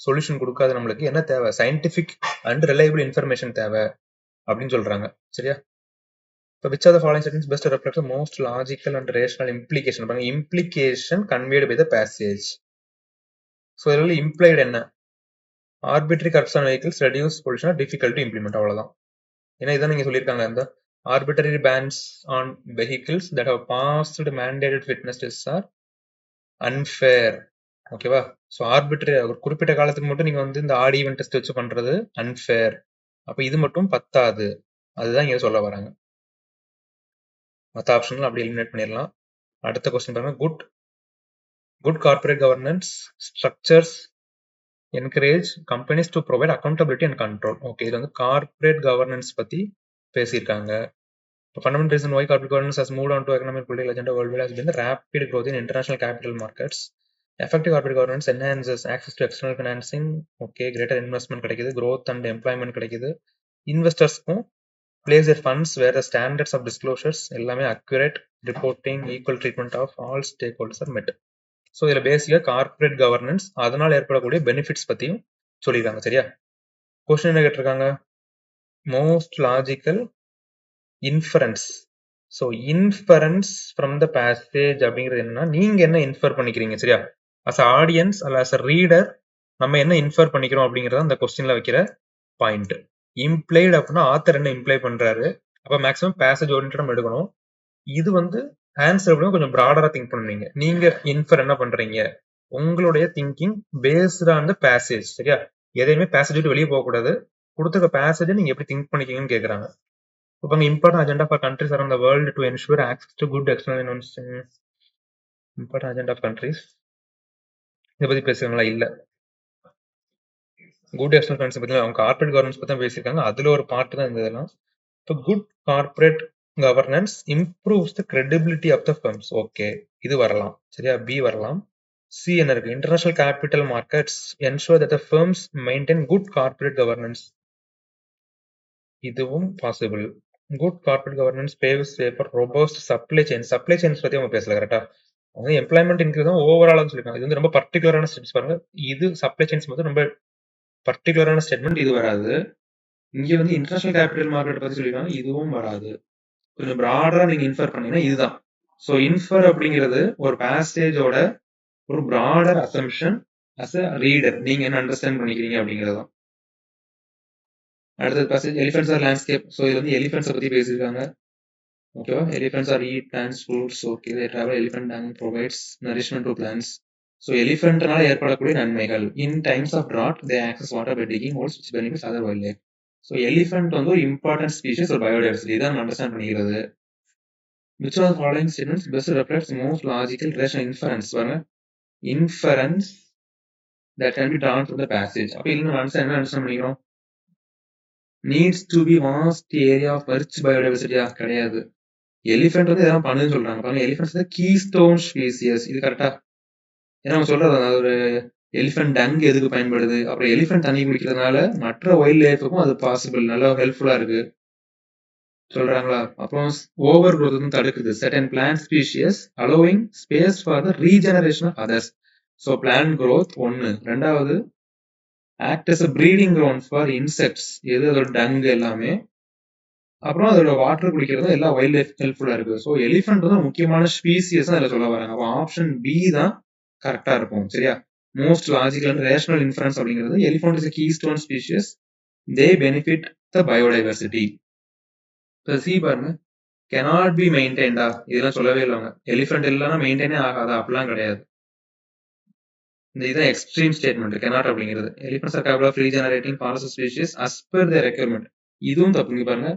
சொல்யூஷன் கொடுக்காது, நம்மளுக்கு என்ன தேவை, சயின்டிபிக் அண்ட் ரிலையபிள் இன்ஃபர்மேஷன் தேவை அப்படின்னு சொல்றாங்க. சரியா? So which are the following statements best reflect the most logical and rational implication? Implication conveyed by the passage. So இதுல implied என்ன, arbitrary curbs on vehicles reduce pollution are difficult to implement. அவ்வளவுதான். ஏன்னா இதான் நீங்க சொல்லியிருக்காங்க, இந்த arbitrary bans on vehicles that have passed mandated fitness tests are unfair. ஓகேவா? ஸோ ஆர்பிட்ரரி ஒரு குறிப்பிட்ட காலத்துக்கு மட்டும் நீங்க வந்து இந்த ஆட் ஈவென்ட் டெஸ்ட் வச்சு பண்றது அன்ஃபேர். அப்ப இது மட்டும் பத்தாது, அதுதான் இங்க சொல்ல வராங்க. மற்ற ஆப்ஷன்லாம் அப்படி எலிமினேட் பண்ணிடலாம். அடுத்த கொஸ்டின் பாருங்க, good corporate governance structures encourage companies to provide accountability and control. Okay, இது வந்து கார்பரேட் கவர்னன்ஸ் பத்தி பேசியிருக்காங்க. Fundamental reason why corporate governance has moved on to economic political agenda worldwide has been the rapid growth in international capital markets. Effective corporate governance enhances access to external financing. Okay, greater investment கிடைக்குது, growth and employment கிடைக்குது. இன்வெஸ்டர்ஸ்க்கும் place their funds where the standards of disclosures எல்லாமே accurate reporting, equal treatment of all stakeholders are met. So இதில் பேசிக்காக கார்பரேட் கவர்னன்ஸ் அதனால் ஏற்படக்கூடிய பெனிஃபிட்ஸ் பற்றியும் சொல்லியிருக்காங்க. சரியா? கொஸ்டின் என்ன கேட்டிருக்காங்க? Most logical inference. So inference from the passage அப்படிங்கிறது என்னன்னா, நீங்க என்ன இன்ஃபர் பண்ணிக்கிறீங்க? சரியா? அஸ் அ ஆடியன்ஸ் அல்ல அஸ் அ ரீடர் நம்ம என்ன இன்ஃபர் பண்ணிக்கிறோம் அப்படிங்கிறத அந்த கொஸ்டின்ல வைக்கிற பாயிண்ட். இம்ப்ளைடு அப்படின்னா ஆத்தர் என்ன இம்ப்ளை பண்றாரு, அப்ப மேக்ஸிமம் பேசேஜ் ஓரியன்டா நம்ம எடுக்கணும். இது வந்து ஆன்சர் அப்படின்னா கொஞ்சம் ப்ராடரா திங்க் பண்ணுவீங்க. நீங்க இன்ஃபர் என்ன பண்றீங்க, உங்களுடைய thinking based on the passage. சரியா? எதையுமே பேசேஜ் விட்டு வெளியே போகக்கூடாது. கொடுத்துருக்க பேசேஜை நீங்க எப்படி திங்க் பண்ணிக்கீங்கன்னு கேட்கறாங்க. இப்போ important agenda for countries around the world to ensure access to good external important agenda of countries இதை பத்தி பேசுறாங்களா? இல்ல, குட் எக்ஸ்டர்னல் கண்ட்ரிஸ் பத்தி அவங்க கார்பரேட் கவர்னன்ஸ் பத்தி தான் பேசியிருக்காங்க. அதுல ஒரு பார்ட் தான் இந்த இதெல்லாம். இப்போ good corporate governance improves the credibility of the firms. Okay, இது வரலாம். சரியா? பி வரலாம். சி என்ன இருக்கு? International capital markets ensure that the firms maintain good corporate governance. இதுவும் possible. Good corporate governance paves way for robust supply chain. Supply chains பத்தி அவங்க பேசல. கரெக்டா? அவங்க எம்ப்ளாய்மெண்ட் இன்க்ரீஸ் தான் ஓவரால் சொல்லிருக்காங்க. இது வந்து ரொம்ப பர்டிகுலரான ஸ்டெப்ஸ் பாருங்க. இது சப்ளை செயின்ஸ் வந்து ரொம்ப பர்டிகுலரான ஸ்டேட்மெண்ட். இது வராது. இங்க வந்து இன்டர்நேஷனல் கேபிட்டல் மார்க்கெட் பத்தி சொல்லிருக்காங்க. இதுவும் வராது. கொஞ்சம் ப்ராடரா நீங்க இன்ஃபர் பண்ணீங்கன்னா இதுதான். ஸோ இன்ஃபர் அப்படிங்கிறது ஒரு பேசேஜோட ஒரு broader assumption as a reader. நீங்க என்ன அண்டர்ஸ்டாண்ட் பண்ணிக்கிறீங்க அப்படிங்கிறது தான். அடுத்த passage elephants are landscape. So இது வந்து எலிஃபென்ட்ஸை பத்தி பேசியிருக்காங்க. ஓகேவா? Elephants are eat plants fruits. Okay, they travel elephant dung provides nourishment to plants. So எலிஃபென்ட்னால ஏற்படக்கூடிய நன்மைகள். In times of drought they access water by digging holes which benefits other wild life. So elephant வந்து ஒரு இம்பார்ட்டன்ட் ஸ்பீஷிஸ் ஒரு பயோடைவர்சிட்டி தான் அண்டர்ஸ்டாண்ட் பண்ணிக்கிறது. Which of the following statements best reflects most logical rational inference? Inference that can be drawn from the passage. அப்ப இன்னும் என்ன அண்டர்ஸ்டாண்ட் பண்ணிக்கிறோம்? Needs to be vast area of rich biodiversity. கிடையாது. எலிஃபென்ட் வந்து எதாவது பண்ணுன்னு சொல்றாங்க. பாருங்க, எலிஃபென்ட்ஸ் வந்து கீஸ்டோன் ஸ்பீசியஸ். இது கரெக்டா? ஏன்னா அவங்க சொல்றது ஒரு எலிஃபென்ட் டங் எதுக்கு பயன்படுது, அப்புறம் எலிஃபென்ட் தண்ணி குடிக்கிறதுனால மற்ற வைல்ட் லைஃபுக்கும் அது பாசிபிள், நல்லா ஹெல்ப்ஃபுல்லா இருக்கு சொல்றாங்களா? அப்புறம் ஓவர் growth வந்து தடுக்குது. certain plant species allowing space for the regeneration of others. so plant growth ஒன்னு. ரெண்டாவது act as a breeding ground for insects. எது அதோட டங் எல்லாமே. அப்புறம் அதோட வாட்டர் குடிக்கிறது எல்லா வைல்ட் லைஃப் ஹெல்ப்ஃபுல்லா இருக்கு. ஸோ எலிஃபென்ட் வந்து முக்கியமான ஸ்பீசியஸ் தான் அதில் சொல்ல வராங்க. அப்போ ஆப்ஷன் பி தான் கரெக்டா இருக்கும். சரியா? Most logical and rational inference அப்படிங்கிறது elephant is keystone species, they benefit the biodiversity. இப்போ சி பாருங்க, cannot be maintained. இதெல்லாம் சொல்லவே இல்லைங்க. எலிஃபென்ட் இல்லைன்னா மெயின்டைனே ஆகாதா? அப்படிலாம் கிடையாது. இந்த இதுதான் எக்ஸ்ட்ரீம் ஸ்டேட்மெண்ட். cannot அப்படிங்கிறது. Elephants are capable of regenerating forest species as per their requirement. இதுவும் தப்புங்க. பாருங்க,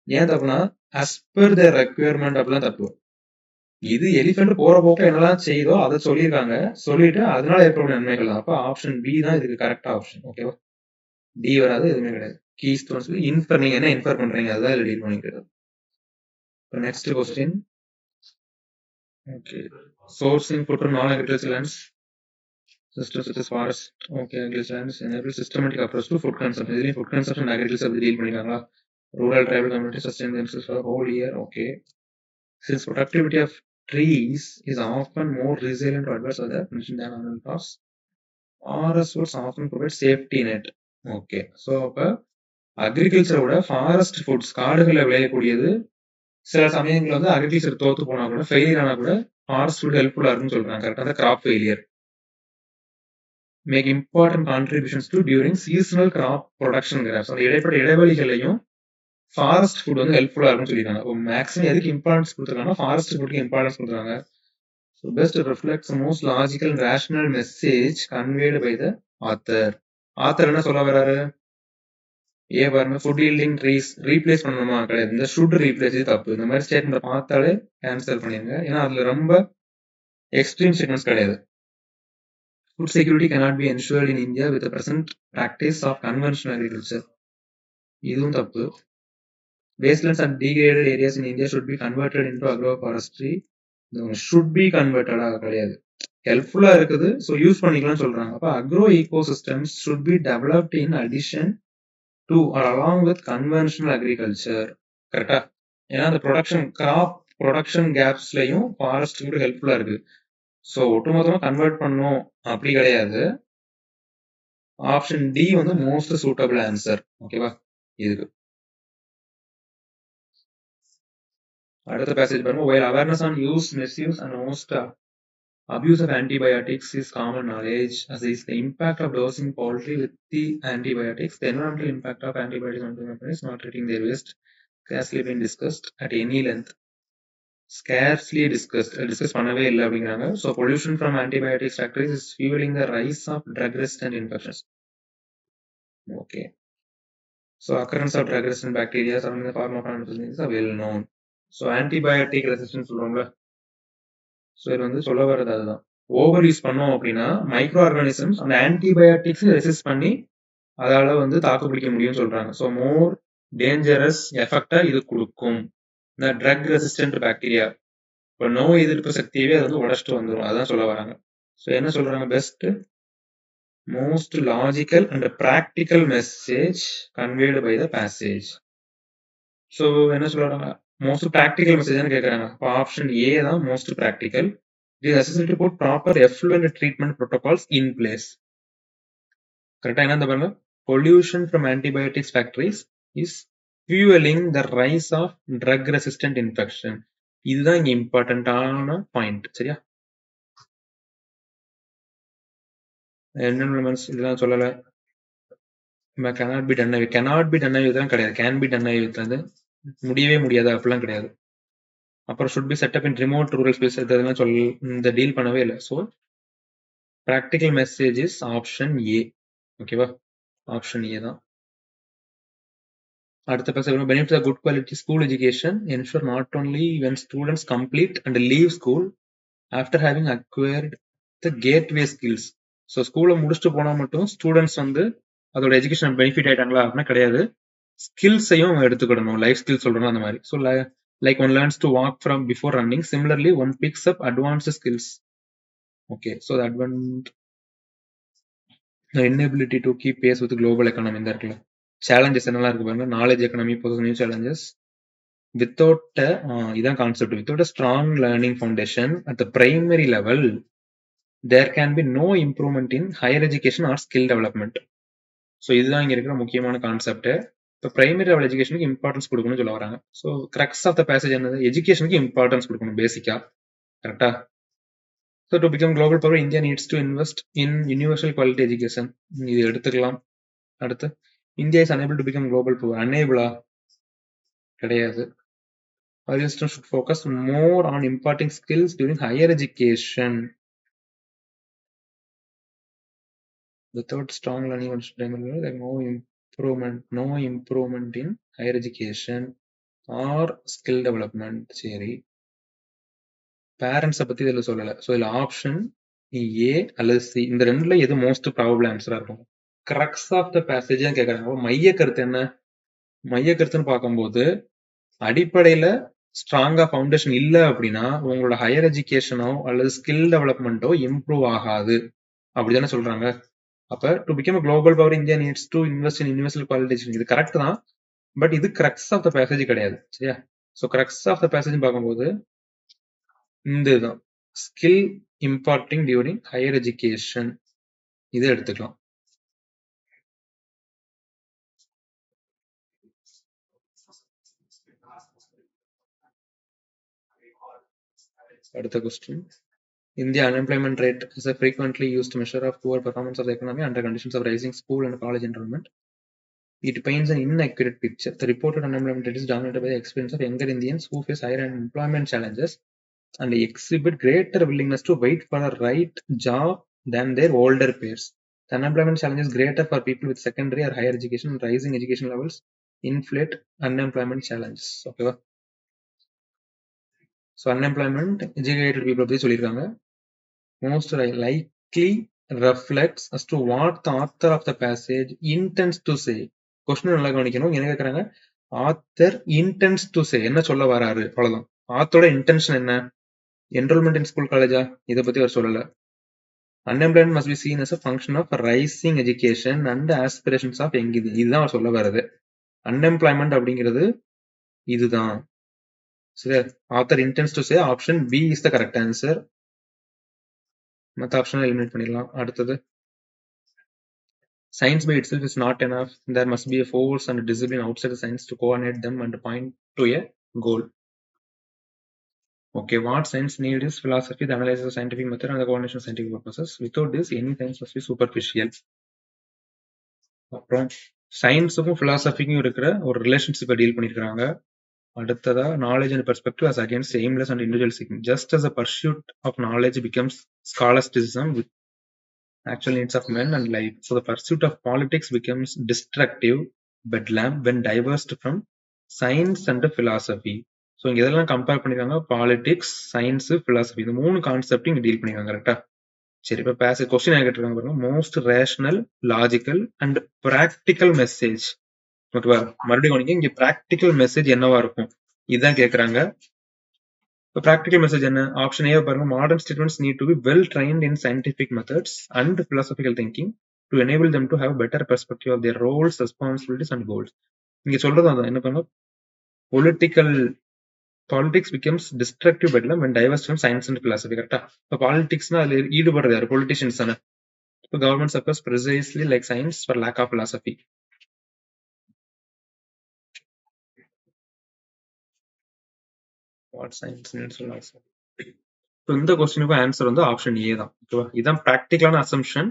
ஏன் தப்புனா as per their requirement அப்படிலாம் தப்பு. இது எலிஃபென்ட் போற போக்க என்னெல்லாம் செய்யுதோ அதை சொல்லியிருக்காங்க. சொல்லிட்டு அதனால ஏற்படும் நன்மைகள் தான். அப்ப ஆப்ஷன் பி தான் இதுக்கு கரெக்ட் ஆப்ஷன். ஓகேவா? டி வராது, எதுவுமே கிடையாது. கீஸ்டோன்ஸ் இன்ஃபர், நீங்க என்ன இன்ஃபர் பண்றீங்க அதுதான் இதுல டீல் பண்ணிக்கிறது. Next question. Okay. Sourcing food from non-agricultural lands. Systems such as forest. Okay, agricultural lands enable systematic approach to food consumption. This food consumption and agriculture deal பண்ணிருக்காங்களா? Rural tribal communities sustain themselves for a whole year. Okay. Since productivity of trees is often more resilient to adverse weather conditions than other crops, forest foods often provide safety net. Okay. So அப்ப அக்ரிகல்ச்சரோட ஃபாரஸ்ட் ஃபுட்ஸ் காடுகளில் விளையக்கூடியது சில சமயங்கள்ல வந்து அக்ரிகல்ச்சர் தோத்து போனா கூட, ஃபெயிலியர் ஆனா கூட ஃபாரஸ்ட் ஃபுட் ஹெல்ப்ஃபுல்லா இருக்குன்னு சொல்றாங்க. கரெக்டா? அந்த crop failure make important contributions to during seasonal crop production crops. அந்த இடைப்பட்ட இடைவெளிகளையும் ஃபாரஸ்ட் ஃபுட் வந்து ஹெல்ப்ஃபுல்லா இருக்குன்னு சொல்லியிருக்காங்க. இப்போ மேக்ஸிமம் எதுக்கு இம்பார்ட்டன்ஸ் கொடுத்துருக்காங்கன்னா ஃபாரஸ்ட் ஃபுட்டுக்கு இம்பார்ட்டன்ஸ் கொடுத்துருக்காங்க. So best reflects most logical and rational message conveyed by the author. Author என்ன சொல்ல வர்றாரு? ஏ பாருங்க, ஃபுட் ஈல்டிங் ட்ரீஸ் ரீப்ளேஸ் பண்ணணுமா? கிடையாது. இந்த ஷுட் ரீப்ளேஸ் தப்பு. இந்த மாதிரி ஸ்டேட்மெண்ட் பார்த்தாலே கேன்சல் பண்ணிருங்க. ஏன்னா அதுல ரொம்ப எக்ஸ்ட்ரீம் ஸ்டேட்மெண்ட்ஸ் கிடையாது. Food security cannot be ensured in India with the present practice of conventional agriculture. இதுவும் தப்பு. Wastelands and degraded areas in India should be converted into agroforestry. should be converted கிடையாது, ஹெல்ப்ஃபுல்லா இருக்குது, ஸோ யூஸ் பண்ணிக்கலாம்னு சொல்றாங்க. அப்ப agro ஈகோசிஸ்டம்ஸ் should be developed in addition to or along with conventional agriculture. கரெக்டா? ஏன்னா அந்த கிராப் ப்ரொடக்ஷன் கேப்ஸ்லயும் ஃபாரஸ்ட் கூட ஹெல்ப்ஃபுல்லா இருக்கு. ஸோ ஒட்டுமொத்தமா கன்வெர்ட் பண்ணும் அப்படி கிடையாது. ஆப்ஷன் டி வந்து மோஸ்ட் சூட்டபிள் ஆன்சர். ஓகேவா? இதுக்கு அடுத்த பேசேஜ் பாருங்க. while awareness on use, misuse and most abuse of antibiotics is common knowledge, as is the impact of dosing poultry with the antibiotics, the environmental impact of antibiotics on companies not treating their waste scarcely been discussed at any length. Scarcely discussed, discuss பண்ணவே இல்லை அப்படிங்கிறாங்க. So pollution from antibiotics factories is fuelling the rise of drug resistant infections. Okay, so occurrence of drug resistant bacterias and ஃபார்மோகானிசம்ஸ் are well known. So antibiotic resistance சொல்றோம்ல, ஸோ இது வந்து சொல்ல வர்றது அதுதான். ஓவர் யூஸ் பண்ணோம் அப்படின்னா மைக்ரோ ஆர்கானிசம்ஸ் அந்த ஆன்டிபயோட்டிக்ஸ் ரெசிஸ்ட் பண்ணி அதால வந்து தாக்கு பிடிக்க முடியும்னு சொல்றாங்க. ஸோ மோர் டேஞ்சரஸ் எஃபெக்டா இது கொடுக்கும் இந்த ட்ரக் ரெசிஸ்டன்ட் பாக்டீரியா. இப்போ நோய் எதிர்ப்பு சக்தியவே அது வந்து உடச்சிட்டு வந்துடும், அதான் சொல்ல வராங்க. ஸோ என்ன சொல்றாங்க? Best most logical and practical message conveyed by the passage. So என்ன சொல்றாங்க? மோஸ்ட் ப்ராக்டிக்கல் மெசேஜ் கேட்கறாங்க. இப்போ ஆப்ஷன் ஏ தான் most practical. It is necessary to put proper effluent treatment protocols in place. கரெக்டா என்ன பாருங்க? Pollution from antibiotics factories is fueling the rise of drug resistant infection. இதுதான் இங்க இம்பார்ட்டன்டான பாயிண்ட். சரியா? என்விரான்மெண்ட்ஸ் இதெல்லாம் சொல்லல. cannot be done away தான் கிடையாது, can be done away வந்து முடியவே முடியாது அப்படிலாம் கிடையாது. அப்புறம் should be set up in remote rural space இதெல்லாம் இந்த டீல் பண்ணவே இல்லை. So practical message is option A. ஓகேவா? ஆப்ஷன் ஏ தான். அடுத்த பேச benefits of good quality school education ensure not only when students complete and leave school after having acquired the gateway skills. So ஸ்கூலை முடிச்சுட்டு போனா மட்டும் ஸ்டூடெண்ட்ஸ் வந்து அதோட எஜுகேஷன் பெனிஃபிட் ஆயிட்டாங்களா அப்படின்னா கிடையாது. ஸ்கில்ஸையும் எடுத்துக்கிடணும், லைஃப் ஸ்கில்ஸ் சொல்றோம் அந்த மாதிரி. So like one learns to walk from before running, similarly one fix up advanced skills. Okay, so inability to keep pace with global economy இந்த இருக்குல்ல, சேலஞ்சஸ் என்னெல்லாம் இருக்கு பாருங்க. Knowledge economy poses new challenges. Without இதான் concept. Without a strong learning foundation at the primary level there can be no improvement in higher education or skill development. So இதுதான் இங்க இருக்கிற முக்கியமான கான்செப்ட். இப்போ பிரைமரி லெவல் எஜுகேஷனுக்கு இம்பார்ட்டன்ஸ் கொடுக்கணும்னு சொல்ல வராங்க. So crux of the passage என்னது? எஜுகேஷனுக்கு இம்பார்ட்டன்ஸ் கொடுக்கணும் பேசிக்கா. கரெக்டா? So to become global power India needs to invest in universal quality education. இது எடுத்துக்கலாம். அடுத்து India is unable to become global power. அனேபிளா? கிடையாது. Our system should focus more on imparting skills during higher education. Without strong learning there no improvement in higher education or skill development. சரி, பேரண்ட்ஸை பத்தி இதுல சொல்லல. ஸோ இதுல ஆப்ஷன் ஏ அல்லது சி இந்த ரெண்டுல எது மோஸ்ட் ப்ராபபிள் ஆன்சரா இருக்கும்? கிரக்ஸ் ஆஃப் த பேசேஜ் கேட்கறாங்க. மைய கருத்து என்ன? மைய கருத்துன்னு பார்க்கும்போது அடிப்படையில ஸ்ட்ராங்கா ஃபவுண்டேஷன் இல்ல அப்படின்னா உங்களோட ஹையர் எஜுகேஷனோ அல்லது ஸ்கில் டெவலப்மெண்ட்டோ இம்ப்ரூவ் ஆகாது, அப்படிதானே சொல்றாங்க. அப்ப to become a global power India needs to invest in universal quality education. இது கரெக்ட் தான், பட் இது கிரக்ஸ் ஆஃப் த பேசேஜ் கிடையாது. சரியா? So crux of the passage பார்க்கும்போது இந்த இதுதான், skill imparting during higher education, இதை எடுத்துக்கலாம். அடுத்த question. India unemployment rate is a frequently used measure of poor performance of the economy under conditions of rising school and college enrollment. It paints an inaccurate picture. The reported unemployment rate is dominated by the experience of younger Indians who face higher employment challenges and exhibit greater willingness to wait for the right job than their older peers. The unemployment challenge is greater for people with secondary or higher education, and rising education levels inflate unemployment challenges. Okay. So unemployment educated people பத்தி சொல்லியிருக்காங்க. Most likely reflects as to what the author of the passage intends to say. Question நல்லா கவனிக்கணும். என்ன கேக்குறாங்க? author intends to say என்ன சொல்ல வராரு, அவ்வளவுதான். ஆத்தோட இன்டென்ஷன் என்ன? என்ரோல்மெண்ட் இன் ஸ்கூல் காலேஜா? இதை பத்தி அவர் சொல்லல. unemployment must be seen as a function of rising education and aspirations of young. இதுதான் அவர் சொல்ல வர்றது. unemployment அப்படிங்கிறது இதுதான். சரி, author intends to say option B is the correct answer. மற்ற ஆப்ஷனை எலிமினேட் பண்ணிடலாம். அடுத்தது, science by itself is not enough. There must be a force and a discipline outside the science to coordinate them and point to a goal. Okay, what science need is philosophy, the analysis of scientific method and the coordination of scientific purposes. Without this, any science must be superficial. அப்புறம் சயின்ஸுக்கும் பிலாசபிக்கும் இருக்கிற ஒரு ரிலேஷன்ஷிப்பை டீல் பண்ணியிருக்காங்க. அடுத்ததா, knowledge and perspective as against aimless and individual seeking. Just as the pursuit of knowledge becomes scholasticism with actual needs of men and life, so the pursuit of politics becomes destructive bedlam when diverged from science and philosophy. So இங்க இதெல்லாம் கம்பேர் பண்ணிருக்காங்க. பாலிடிக்ஸ், சயின்ஸ், பிலாசபி, இந்த 3 கான்செப்ட் இங்க டீல் பண்ணிருக்காங்க. கரெக்டா? சரி, இப்ப பேச கொஸ்டின் என்ன கேட்டிருக்காங்க பாருங்க. Most rational, logical and practical message. ஓகேவா? மறுபடியும் கவனிங்க, இங்க பிராக்டிக்கல் மெசேஜ் என்னவா இருக்கும், இதுதான் கேக்குறாங்க. இப்போ ப்ராக்டிக்கல் மெசேஜ் என்ன? ஆப்ஷன் ஏ பாருங்க. Modern students NEET to B well drained in scientific methods and philosophical thinking to enable them to have better perspective of their roles, responsibilities and goals. இங்க சொல்றது அதான். என்ன பண்ணுங்க, politics becomes destructive bedlam when diverged from science and philosophy. கரெக்டா? இப்போ பாலிடிக்ஸ்னா அதுல ஈடுபடுறது யாரு? பொலிட்டிஷியன்ஸ் தானே. இப்போ government suppose precisely like science for lack of philosophy. What science needs philosophy? இப்போ இந்த கொஸ்டினுக்கும் ஆன்சர் வந்து ஆப்ஷன் ஏ தான். ஓகேவா? இதுதான் ப்ராக்டிக்கலான அசம்ஷன்.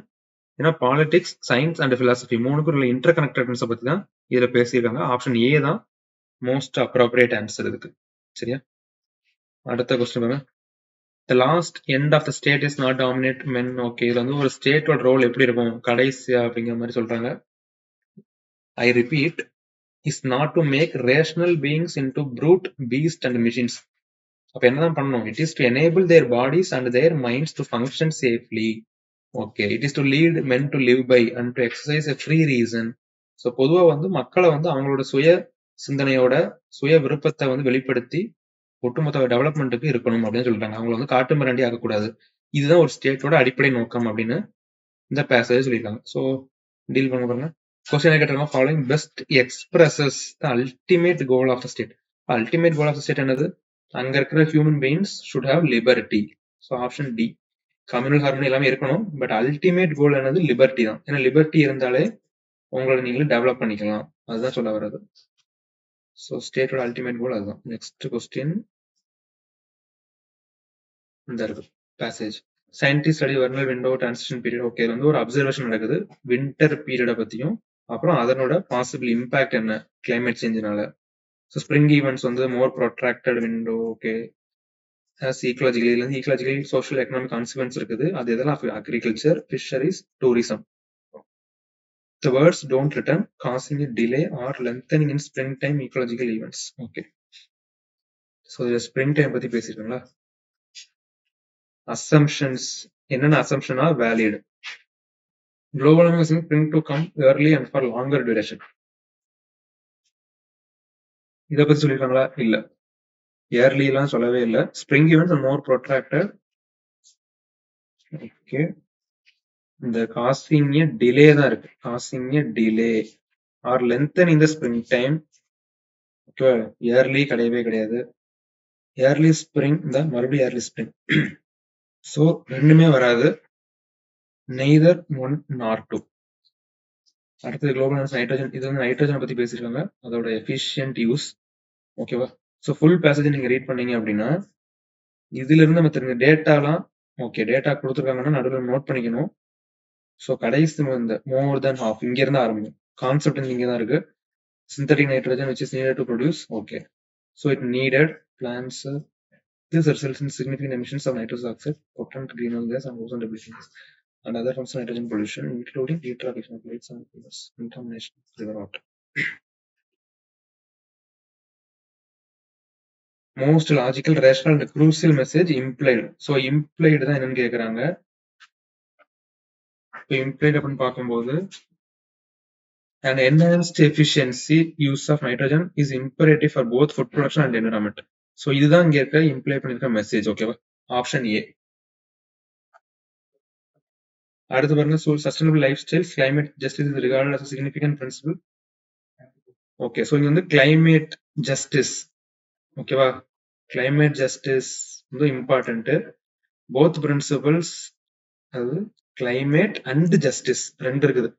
ஏன்னா பாலிடிக்ஸ், சயின்ஸ் அண்ட் பிலாசபி மூணுக்கும் உள்ள இன்டர் கனெக்டட்னஸ் பத்தி தான் இதுல பேசியிருக்காங்க. ஆப்ஷன் ஏ தான் மோஸ்ட் அப்ரோப்ரியேட் ஆன்சர் இதுக்கு. சரியா? அடுத்த கொஸ்டின் பாருங்க. The last end of the state is not dominate men. Okay, இதுல வந்து ஒரு ஸ்டேட்டோட ரோல் எப்படி இருக்கும் கடைசியா அப்படிங்கிற மாதிரி சொல்றாங்க. I repeat, is not to make rational beings into brute, beast and machines. அப்ப என்னதான் பண்ணணும்? It is to enable their bodies and their minds to function safely. Okay, it is to lead men to live by and to exercise a free reason. So பொதுவா வந்து மக்களை வந்து அவங்களோட சுய சிந்தனையோட சுய விருப்பத்தை வந்து வெளிப்படுத்தி ஒட்டுமொத்த டெவலப்மெண்ட்டுக்கு இருக்கணும் அப்படின்னு சொல்றாங்க. அவங்களை வந்து காட்டு மிராண்டி ஆகக்கூடாது. இதுதான் ஒரு ஸ்டேட்டோட அடிப்படை நோக்கம் அப்படின்னு இந்த பேசேஜ் சொல்லியிருக்காங்க. ஸோ டீல் பண்ண பாருங்க. கொஸ்டின் கேட்டாங்க, following best expresses the ultimate goal of the state. Ultimate goal of the state என்னது? அங்க இருக்கிற human beings should have liberty. So option D. Communal harmony எல்லாமே இருக்கணும், பட் அல்டிமேட் கோல் என்னது? லிபர்ட்டி தான். ஏன்னா லிபர்ட்டி இருந்தாலே உங்களை நீங்களே டெவலப் பண்ணிக்கலாம், அதுதான் சொல்ல வர்றது. ஸோ ஸ்டேட்டோட அல்டிமேட் கோல் அதுதான். நெக்ஸ்ட் கொஸ்டின் இந்த இருக்கு passage. Scientist study Vernal window transition period. Okay, இது வந்து ஒரு அப்சர்வேஷன் நடக்குது வின்டர் பீரியட பத்தியும், அப்புறம் அதனோட பாசிபிள் இம்பாக்ட் என்ன கிளைமேட் சேஞ்சினால. ஸோ ஸ்ப்ரிங் ஈவெண்ட்ஸ் வந்து மோர் ப்ரொட்ராக்டட் விண்டோ. ஓகே, ஈக்கலாஜிக்கலி, இதுல இருந்து ஈக்கலாஜிக்கலி சோஷியல் எக்கனாமிக் கான்சிக்வன்ஸ் இருக்குது. அது எதெல்லாம்? Agriculture, fisheries, tourism. The words don't return, causing a delay or lengthening in springtime ecological events. Okay. So the springtime பத்தி பேசிருக்கீங்களா? Assumptions. என்னென்ன assumption are valid? Global warming is spring to come early and for longer duration. இத பத்தி சொல்லிருக்காங்களா? இல்ல. இயர்லி எல்லாம் சொல்லவே இல்ல. Spring events are more protracted. Okay. இந்த causing a delay தான் இருக்கு. Causing a delay or lengthening the springtime. Okay. Yearly கிடையவே கிடையாது. ஏர்லி ஸ்ப்ரிங் தான், மறுபடியும் ஏர்லி ஸ்ப்ரிங். ஸோ ரெண்டுமே வராது. நெய்தர் ஒன் நார் டூ. அடுத்தது குளோபல் நைட்ரஜன். இது வந்து நைட்ரஜனை பத்தி பேசியிருக்காங்க, அதோட எஃபிஷியன்ட் யூஸ். ஓகேவா? ஸோ ஃபுல் பேசேஜ் நீங்க ரீட் பண்ணீங்க அப்படின்னா இதுல இருந்து நம்ம தெரிஞ்ச டேட்டாலாம், ஓகே டேட்டா கொடுத்துருக்காங்கன்னா நடுவில் நோட் பண்ணிக்கணும். ஸோ கடைசி இந்த மோர் தென் ஹாஃப் இங்க இருந்து ஆரம்பிக்கும். கான்செப்ட் இங்க தான் இருக்கு. Synthetic nitrogen which is needed to produce. Okay, so it needed plants. This results in significant emissions of nitrous oxide, potent greenhouse gas, and ozone depletion, and other forms of nitrogen pollution, including eutrophication of lakes and rivers, contamination of river water. Most logical, rational, and crucial message implied. So implied தான் என்னன்னு கேக்குறாங்க. implied அப்படின்னு பார்க்கும்போது an enhanced efficiency use of nitrogen is imperative for both food production and environment. So இதுதான் இங்க இருக்க இம்ப்ளை பண்ணிருக்க மெசேஜ். ஓகேவா? Option A. அடுத்து பாருங்க, sustainable lifestyle climate justice is regarded as significant principle. Okay, so இங்க வந்து கிளைமேட் ஜஸ்டிஸ். ஓகேவா? கிளைமேட் ஜஸ்டிஸ் வந்து இம்பார்ட்டன்ட். போத் பிரின்சிபல்ஸ், அது கிளைமேட் அண்ட் ஜஸ்டிஸ் ரெண்டு இருக்குது.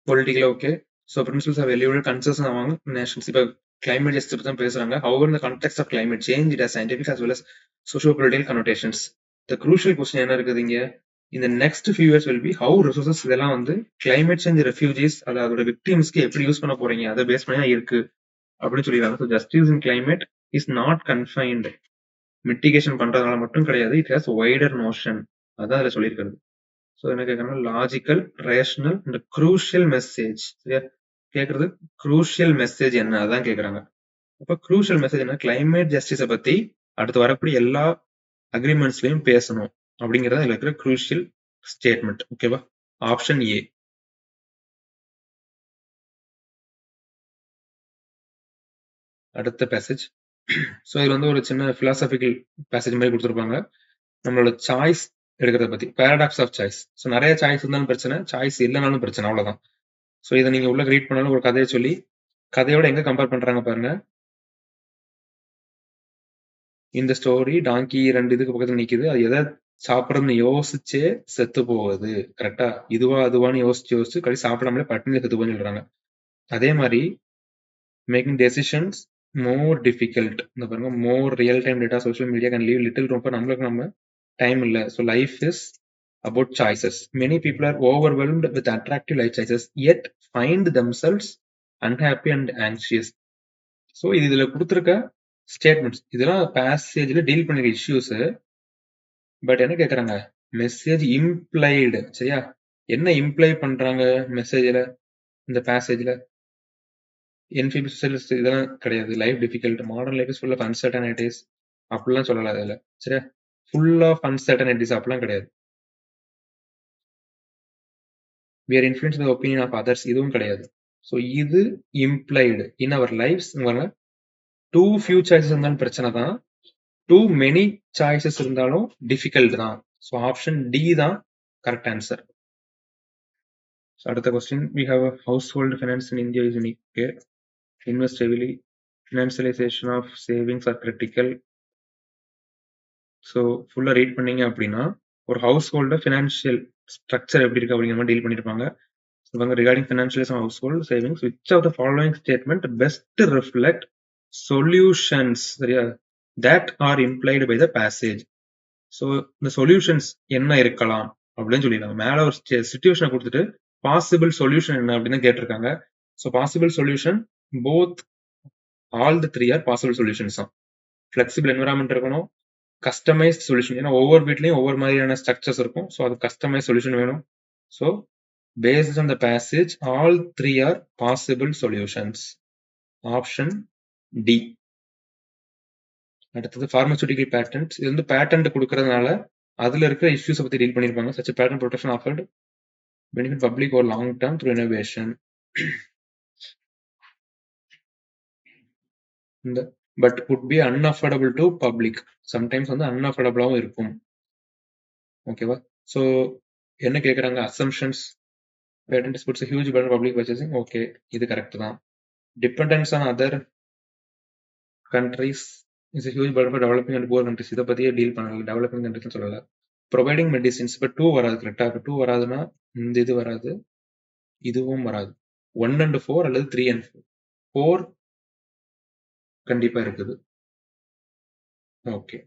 பொலிட்டிக்கலா okay. So principles of elevated concern among nations. இப்போ கிளைமேட் ஜஸ்டிஸ் பத்தி தான் பேசுறாங்க. However, in the context of climate change, it has scientific as well as socio-political connotations. The crucial question என்ன இருக்குது இங்க? In the next few years will be how resources இதெல்லாம் வந்து climate change refugees அதோட victimsக்கு எப்படி யூஸ் பண்ண போறீங்க, அதை பேஸ் பண்ணி தான் இருக்கு அப்படின்னு சொல்லிடுறாங்க. So justice in climate is not confined, mitigation பண்றதுனால மட்டும் கிடையாது. It has wider notion. அதான் அதுல சொல்லியிருக்கிறது. ஸோ என்ன கேட்கறாங்க? Logical, rational and crucial message. சரியா? கேட்கறது க்ரூஷியல் மெசேஜ் என்ன, அதான் கேட்கறாங்க. அப்ப க்ரூஷியல் மெசேஜ் என்ன? கிளைமேட் ஜஸ்டிஸை பத்தி அடுத்து வரக்கூடிய எல்லா அக்ரிமெண்ட்ஸ்லயும் பேசணும் அப்படிங்கறத இதுல இருக்கிற க்ரூஷியல் ஸ்டேட்மெண்ட். ஓகேவா? ஆப்ஷன் ஏ. அடுத்த பேசேஜ். ஸோ இதுல வந்து ஒரு சின்ன பிலாசபிக்கல் பேசேஜ் மாதிரி கொடுத்துருப்பாங்க. நம்மளோட சாய்ஸ் எடுக்கிறத பத்தி, பேரடாக்ஸ் ஆஃப் சாய்ஸ். ஸோ நிறைய சாய்ஸ் இருந்தாலும் பிரச்சனை, சாய்ஸ் இல்லைனாலும் பிரச்சனை, அவ்வளவுதான். ஸோ இதை நீங்க உள்ள ரீட் பண்ணாலும் ஒரு கதையை சொல்லி, கதையோட எங்க கம்பேர் பண்றாங்க பாருங்க. இந்த ஸ்டோரி டாங்கி 2 இதுக்கு பக்கத்துல நிக்குது, அது எதை சாப்பிடறதுன்னு யோசிச்சே செத்து போகுது. கரெக்டா? இதுவா அதுவான்னு யோசிச்சு கடைசி சாப்பிடாமலே பட்டினியில செத்து போன்னு சொல்றாங்க. அதே மாதிரி மேக்கிங் டெசிஷன்ஸ் மோர் டிஃபிகல்ட். இந்த பாருங்க, மோர் real time data social media can leave little room for நம்மளுக்கு நம்ம டைம் இல்ல. So life is about choices. Many people are overwhelmed with attractive life choices, yet find themselves unhappy and anxious. So இதுல கொடுத்துருக்க ஸ்டேட்மெண்ட்ஸ் இதெல்லாம் பேசேஜ்ல டீல் பண்ணிருக்க இஷ்யூஸ். பட் என்ன கேட்கறாங்க? Message implied. சரியா? என்ன இம்ப்ளை பண்றாங்க மெசேஜ்ல, இந்த பேசேஜ்ல? என்ஃபிபிஷியலிஸ்ட் இதெல்லாம் கிடையாது. Life difficult, modern life is full of uncertainties அப்படிலாம் சொல்லலாம் அதில். சரியா? ஃபுல் ஆஃப் அன்சர்டனிட்டிஸ் அப்படிலாம் கிடையாது. we are influenced by the opinion of others, இதுவும் கிடையாது. ஸோ இது இம்ப்ளைடு இன் அவர் லைஃப்ஸ். டூ ஃபியூ சாய்ஸஸ் இருந்தாலும் பிரச்சனை தான், டூ மெனி சாய்ஸஸ் இருந்தாலும் டிஃபிகல்ட் தான். ஸோ ஆப்ஷன் டி தான் கரெக்ட் ஆன்சர். அடுத்த question, we have a household finance in India is unique. Invest heavily, financialization of savings are critical. So ஃபுல்லாக ரீட் பண்ணீங்க அப்படின்னா ஒரு ஹவுஸ் ஹோல்ட ஃபினான்ஷியல் ஸ்ட்ரக்சர் எப்படி இருக்கு அப்படிங்கிற மாதிரி டீல் பண்ணியிருப்பாங்க. Regarding financialism household savings, which of the following statement best reflect solutions that are implied by the passage? So the solutions என்ன இருக்கலாம் அப்படின்னு சொல்லிருக்காங்க. மேல ஒரு சிச்சுவேஷனை கொடுத்துட்டு பாசிபிள் சொல்யூஷன் என்ன அப்படின்னு கேட்டிருக்காங்க. So possible solution both all the three R possible solutions தான். ஃபிளெக்சிபிள் என்விரான்மெண்ட் இருக்கணும், கஸ்டமைஸ்ட் சொல்யூஷன். ஏன்னா ஒவ்வொரு வீட்லயும் ஒவ்வொரு மாதிரியான ஸ்ட்ரக்சர்ஸ் இருக்கும். ஸோ அது கஸ்டமைஸ் சொல்யூஷன் வேணும். So based on the passage, all three are possible solutions. Option D. அடுத்தது pharmaceutical patents. இது வந்து பேட்டன்ட் கொடுக்கறதுனால அதுல இருக்கிற இஷ்யூஸ் பத்தி டீல் பண்ணிருப்பாங்க. such a patent protection offered benefit public or long term through innovation. but could be unaffordable to public. sometimes வந்து unaffordable இருக்கும். ஓகேவா? ஸோ என்ன கேட்கறாங்க? assumptions. Patent puts a huge burden on public purchasing. Okay, இது கரெக்ட் தான். Dependence on other countries is a huge burden for developing and poor countries. இதை பத்தியே டீல் பண்ணல, டெவலப்பிங் கண்ட்ரிஸ் சொல்லல. ப்ரொவைடிங் மெடிசின்ஸ், இப்போ 2 வராது. கரெக்டா? 2 வராதுன்னா இந்த இது வராது, இதுவும் வராது. 1 and 4 அல்லது 3 and 4 கண்டிப்பா இருக்குது. ஓகே,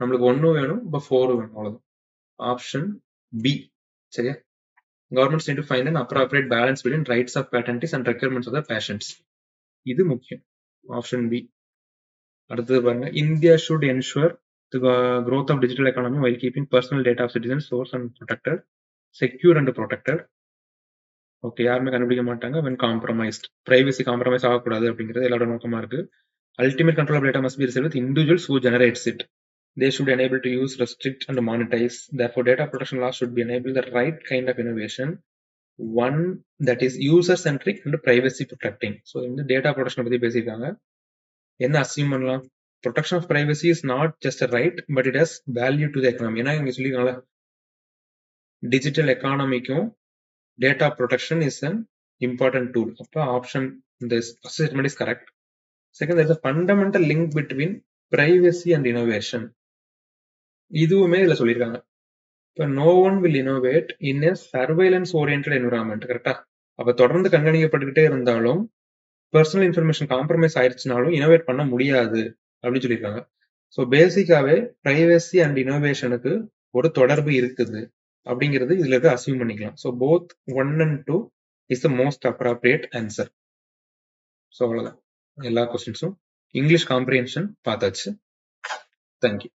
நம்மளுக்கு 1 வேணும், இப்போ 4 வேணும், அவ்வளவுதான். Option B. சரியா? Governments need to find an appropriate balance between rights of patentees and requirements of the patients. இது முக்கியம். Option B. அடுத்தது பாருங்க, India should ensure the growth of digital economy while keeping personal data of citizens source and protected, secure and protected. Okay, யாருமே கண்டுபிடிக்க மாட்டாங்க when compromised. பிரைவசி காம்ப்ரமைஸ் ஆகக்கூடாது அப்படிங்கிறது எல்லாரோட நோக்கமா இருக்கு. Ultimate control of data must be reserved with individuals who generates it. they should enable to use, restrict, and monetize. Therefore, data protection laws should be enable the right kind of innovation, one that is user centric and privacy protecting. So இந்த data protection பத்தி பேசியிருக்காங்க. என்ன அசியூம் பண்ணலாம்? Protection of privacy is not just a right, but it has value to the economy. ஏன்னா இங்க சொல்லிருக்காங்களா, digital economyக்கும் data protection is an important tool. அப்ப option, this statement is correct. Second, there is a fundamental link between privacy and innovation. இதுவுமே இதுல சொல்லியிருக்காங்க. இப்போ no one will innovate in a surveillance oriented environment. கரெக்டா? அப்ப தொடர்ந்து கண்காணிக்கப்பட்டுக்கிட்டே இருந்தாலும் பர்சனல் இன்ஃபர்மேஷன் காம்ப்ரமைஸ் ஆயிடுச்சுனாலும் இனோவேட் பண்ண முடியாது அப்படின்னு சொல்லியிருக்காங்க. ஸோ பேசிக்காவே பிரைவசி அண்ட் இனோவேஷனுக்கு ஒரு தொடர்பு இருக்குது அப்படிங்கிறது இதுல இருக்க அசியூம் பண்ணிக்கலாம். So both 1 and 2 is the most appropriate answer. So அவ்வளோதான் எல்லா கொஸ்டின்ஸும். இங்கிலீஷ் காம்ப்ரிஹென்ஷன் பார்த்தாச்சு. தேங்க்யூ.